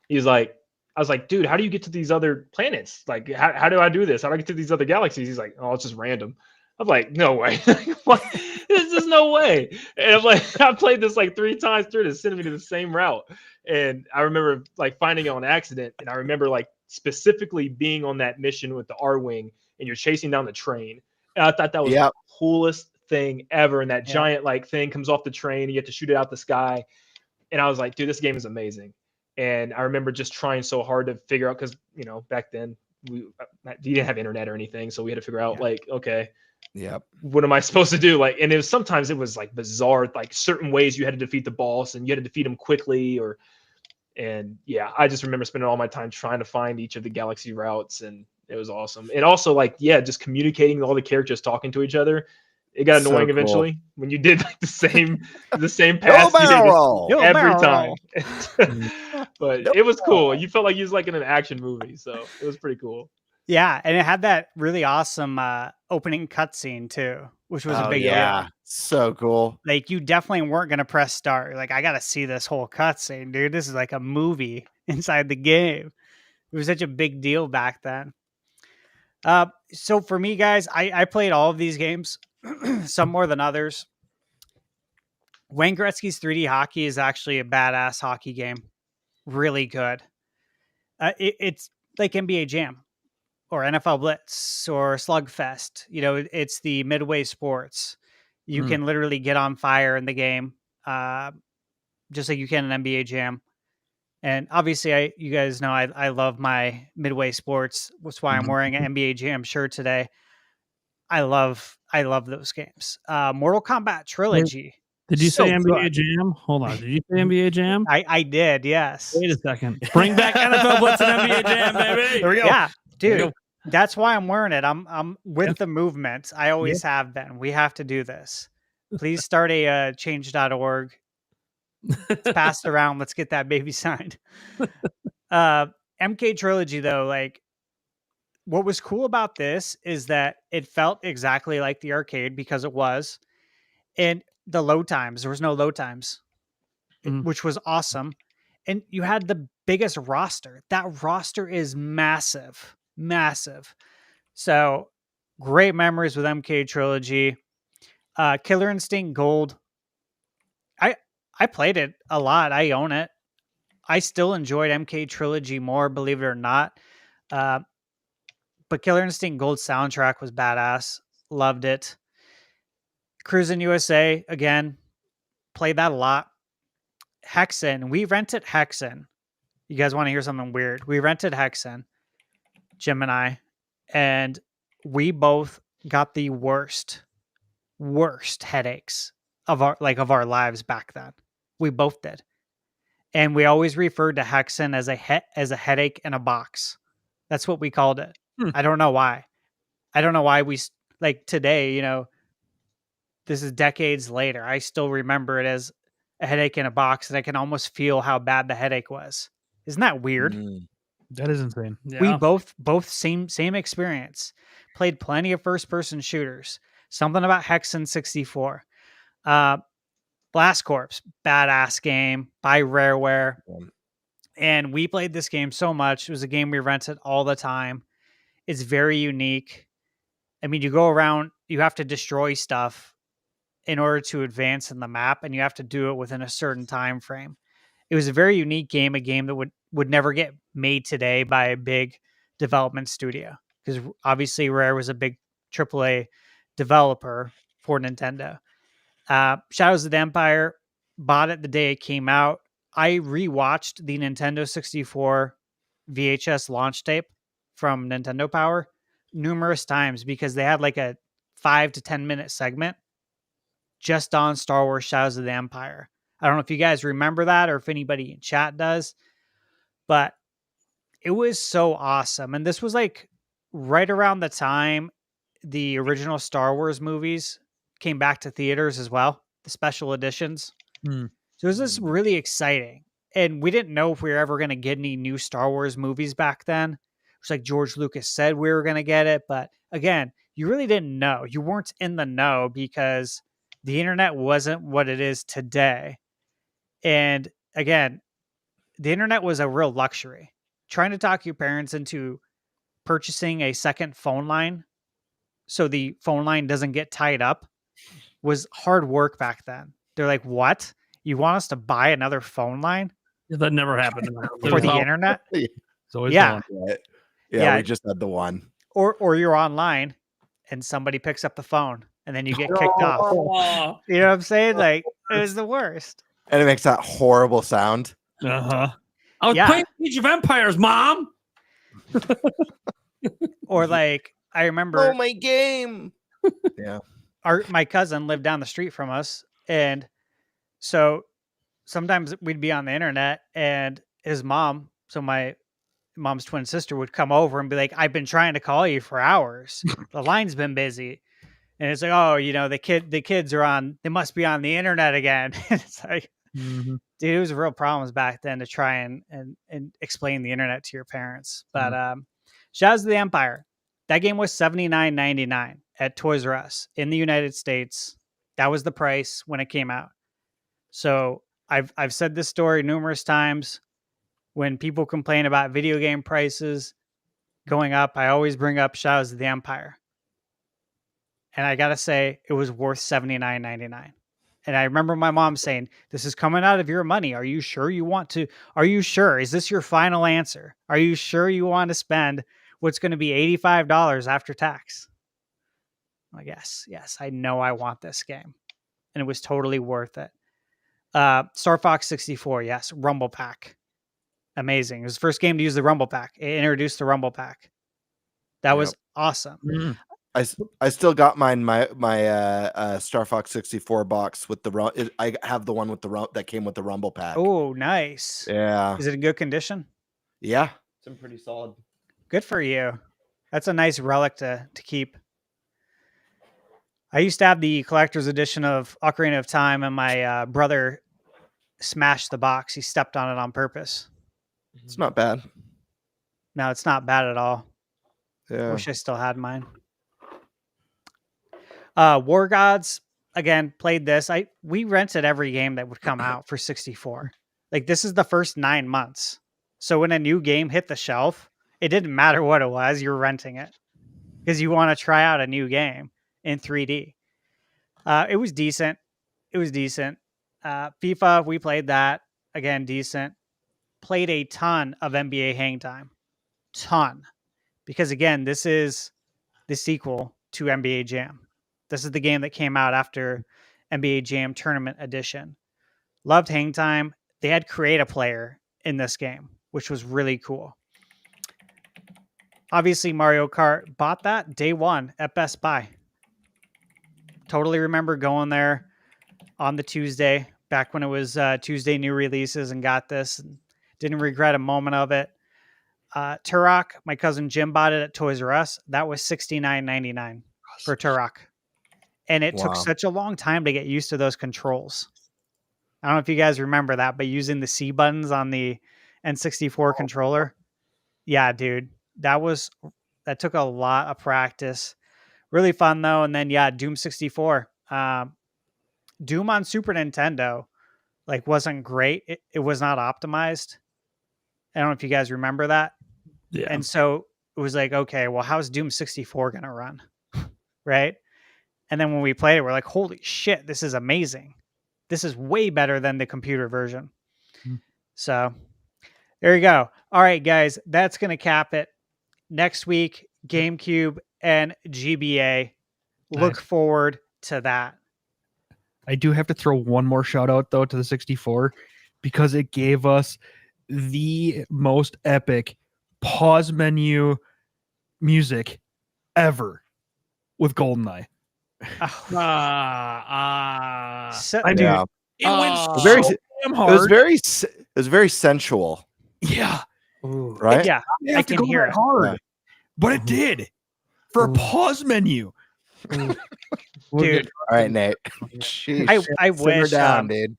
He was like, I was like, dude, how do you get to these other planets? Like, how do I do this? How do I get to these other galaxies? He's like, oh, it's just random. I'm like, no way. What? There's just no way. And I'm like, I played this like 3 times through to send me to the same route. And I remember like finding it on accident. And I remember like specifically being on that mission with the R-Wing and you're chasing down the train. And I thought that was the coolest thing ever. And that giant like thing comes off the train and you have to shoot it out the sky. And I was like, dude, this game is amazing. And I remember just trying so hard to figure out, because, back then you didn't have internet or anything. So we had to figure out like, okay, what am I supposed to do? Like, and sometimes it was like bizarre, like certain ways you had to defeat the boss and you had to defeat him quickly I just remember spending all my time trying to find each of the galaxy routes, and it was awesome. And also like, just communicating with all the characters talking to each other. It got annoying eventually when you did like the same pass every time. But it was cool. You felt like you was like in an action movie, so it was pretty cool.
Yeah, and it had that really awesome opening cutscene too, which was a big deal.
So cool.
Like, you definitely weren't gonna press start. You're like, I gotta see this whole cutscene, dude. This is like a movie inside the game. It was such a big deal back then. So for me, guys, I played all of these games, some more than others. Wayne Gretzky's 3D Hockey is actually a badass hockey game. Really good. It's like NBA Jam or NFL Blitz or Slugfest. It's the Midway Sports. You can literally get on fire in the game, just like you can in NBA Jam. And obviously, you guys know I love my Midway Sports. That's why I'm wearing an NBA Jam shirt today. I love those games. Mortal Kombat Trilogy.
Did you say NBA Jam? Hold on. Did you say NBA Jam?
I did, yes.
Wait a second. Bring back NFL Blitz and NBA Jam, baby.
There we go.
Yeah, dude. That's why I'm wearing it. I'm with the movement. I always have been. We have to do this. Please start a change.org. It's passed around. Let's get that baby signed. MK Trilogy, though, like, what was cool about this is that it felt exactly like the arcade, because it was. And the load times, there was no load times, which was awesome. And you had the biggest roster. That roster is massive. So great memories with MK Trilogy. Killer Instinct Gold. I played it a lot. I own it. I still enjoyed MK Trilogy more, believe it or not. But Killer Instinct Gold soundtrack was badass. Loved it. Cruisin' USA, again, played that a lot. Hexen. We rented Hexen. You guys want to hear something weird? We rented Hexen, Jim and I, and we both got the worst headaches of our lives back then. We both did. And we always referred to Hexen as a headache in a box. That's what we called it. I don't know why. I don't know why we, like, today, this is decades later, I still remember it as a headache in a box, and I can almost feel how bad the headache was. Isn't that weird?
That is insane.
Yeah.
We both same experience. Played plenty of first person shooters. Something about Hexen 64. Blast Corps, badass game by Rareware. And we played this game so much. It was a game we rented all the time. It's very unique. I mean, you go around, you have to destroy stuff in order to advance in the map, and you have to do it within a certain time frame. It was a very unique game, a game that would never get made today by a big development studio, because obviously Rare was a big AAA developer for Nintendo. Shadows of the Empire, bought it the day it came out. I rewatched the Nintendo 64 VHS launch tape from Nintendo Power numerous times because they had like a 5 to 10 minute segment just on Star Wars Shadows of the Empire. I don't know if you guys remember that or if anybody in chat does, but it was so awesome. And this was like right around the time the original Star Wars movies came back to theaters as well, the special editions.
Hmm.
So it was just really exciting. And we didn't know if we were ever going to get any new Star Wars movies back then. It's like George Lucas said we were going to get it. But again, you really didn't know. You weren't in the know because the internet wasn't what it is today. And again, the internet was a real luxury. Trying to talk your parents into purchasing a second phone line so the phone line doesn't get tied up was hard work back then. They're like, what? You want us to buy another phone line
That never happened
for the internet?
It's always
Yeah.
one.
Right.
Yeah.
We just had the one.
Or you're online and somebody picks up the phone and then you get kicked off.
Oh.
You know what I'm saying? Like, it was the worst.
And it makes that horrible sound.
Uh-huh. I was
Yeah.
playing Age of Empires, Mom.
Or like, I remember
Oh, my game. Yeah.
my cousin lived down the street from us, and so sometimes we'd be on the internet and his mom, so my mom's twin sister, would come over and be like, I've been trying to call you for hours, the line's been busy. And it's like, oh, you know, the kids are on, they must be on the internet again. It's like, dude, it was real problems back then to try and explain the internet to your parents. But Shadows of the Empire, that game was $79.99 at Toys R Us in the United States. That was the price when it came out. So I've said this story numerous times. When people complain about video game prices going up, I always bring up Shadows of the Empire. And I got to say, it was worth $79.99. And I remember my mom saying, this is coming out of your money. Are you sure you want to? Are you sure? Is this your final answer? Are you sure you want to spend what's going to be $85 after tax? I guess, yes, I know I want this game. And it was totally worth it. Star Fox 64, yes. Rumble Pack. Amazing. It was the first game to use the Rumble Pack. It introduced the Rumble Pack. That was awesome.
Mm-hmm.
I still got my Star Fox 64 box with the I have the one with that came with the Rumble Pack.
Oh, nice.
Yeah.
Is it in good condition?
Yeah. It's pretty solid.
Good for you. That's a nice relic to keep. I used to have the collector's edition of Ocarina of Time, and my brother smashed the box. He stepped on it on purpose.
It's not bad.
No, it's not bad at all.
Yeah.
Wish I still had mine. War Gods, again, played this. We rented every game that would come out for 64. Like, this is the first 9 months. So when a new game hit the shelf, it didn't matter what it was, you were renting it because you want to try out a new game in 3D. It was decent. FIFA, we played that. Again, decent. Played a ton of NBA Hang Time. Ton. Because again, this is the sequel to NBA Jam. This is the game that came out after NBA Jam Tournament Edition. Loved Hang Time. They had Create a Player in this game, which was really cool. Obviously, Mario Kart, bought that day one at Best Buy. Totally remember going there on the Tuesday, back when it was Tuesday new releases, and got this. And didn't regret a moment of it. Turok, my cousin Jim bought it at Toys R Us. That was $69.99 for Turok. And it took such a long time to get used to those controls. I don't know if you guys remember that, but using the C buttons on the N64 controller. Yeah, dude, that took a lot of practice. Really fun though. And then Doom 64. Doom on Super Nintendo wasn't great. It was not optimized. I don't know if you guys remember that.
Yeah.
And so it was like, okay, well, how's Doom 64 going to run? right? And then when we played it, we're like, holy shit, this is amazing. This is way better than the computer version.
Mm.
So there you go. All right, guys, that's going to cap it. Next week, GameCube and GBA. Look
Nice.
forward to that.
I do have to throw one more shout out though to the 64 because it gave us the most epic pause menu music ever with GoldenEye.
Oh, so,
I mean,
dude,
Yeah.
it went
Oh.
so
Very-
damn
It
hard.
was very sensual,
Yeah,
Ooh.
right?
yeah,
it
I
have to
can
go
hear
that
it.
hard,
Yeah.
but it
Mhm.
did for a
Ooh.
pause menu.
Ooh.
Dude,
All right, Nate. Sheesh.
I
Simmer
wish
down, dude.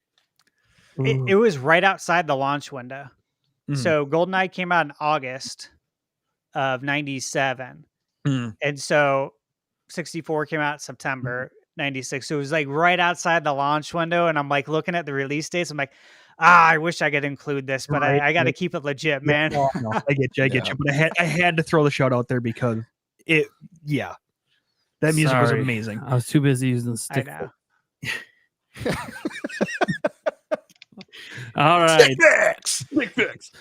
it was right outside the launch window.
Mm.
So GoldenEye came out in August of 97.
Mm.
And so 64 came out September 96. So it was like right outside the launch window. And I'm like looking at the release dates. I'm like, I wish I could include this, but
Right,
I got to
right.
keep it legit,
Yeah,
man.
no, I get you,
Yeah.
but I had to throw the shout out there because it, yeah, that music was
Sorry.
amazing.
I was too busy using
I
stick.
know.
All right.
Fix.
Stick fix.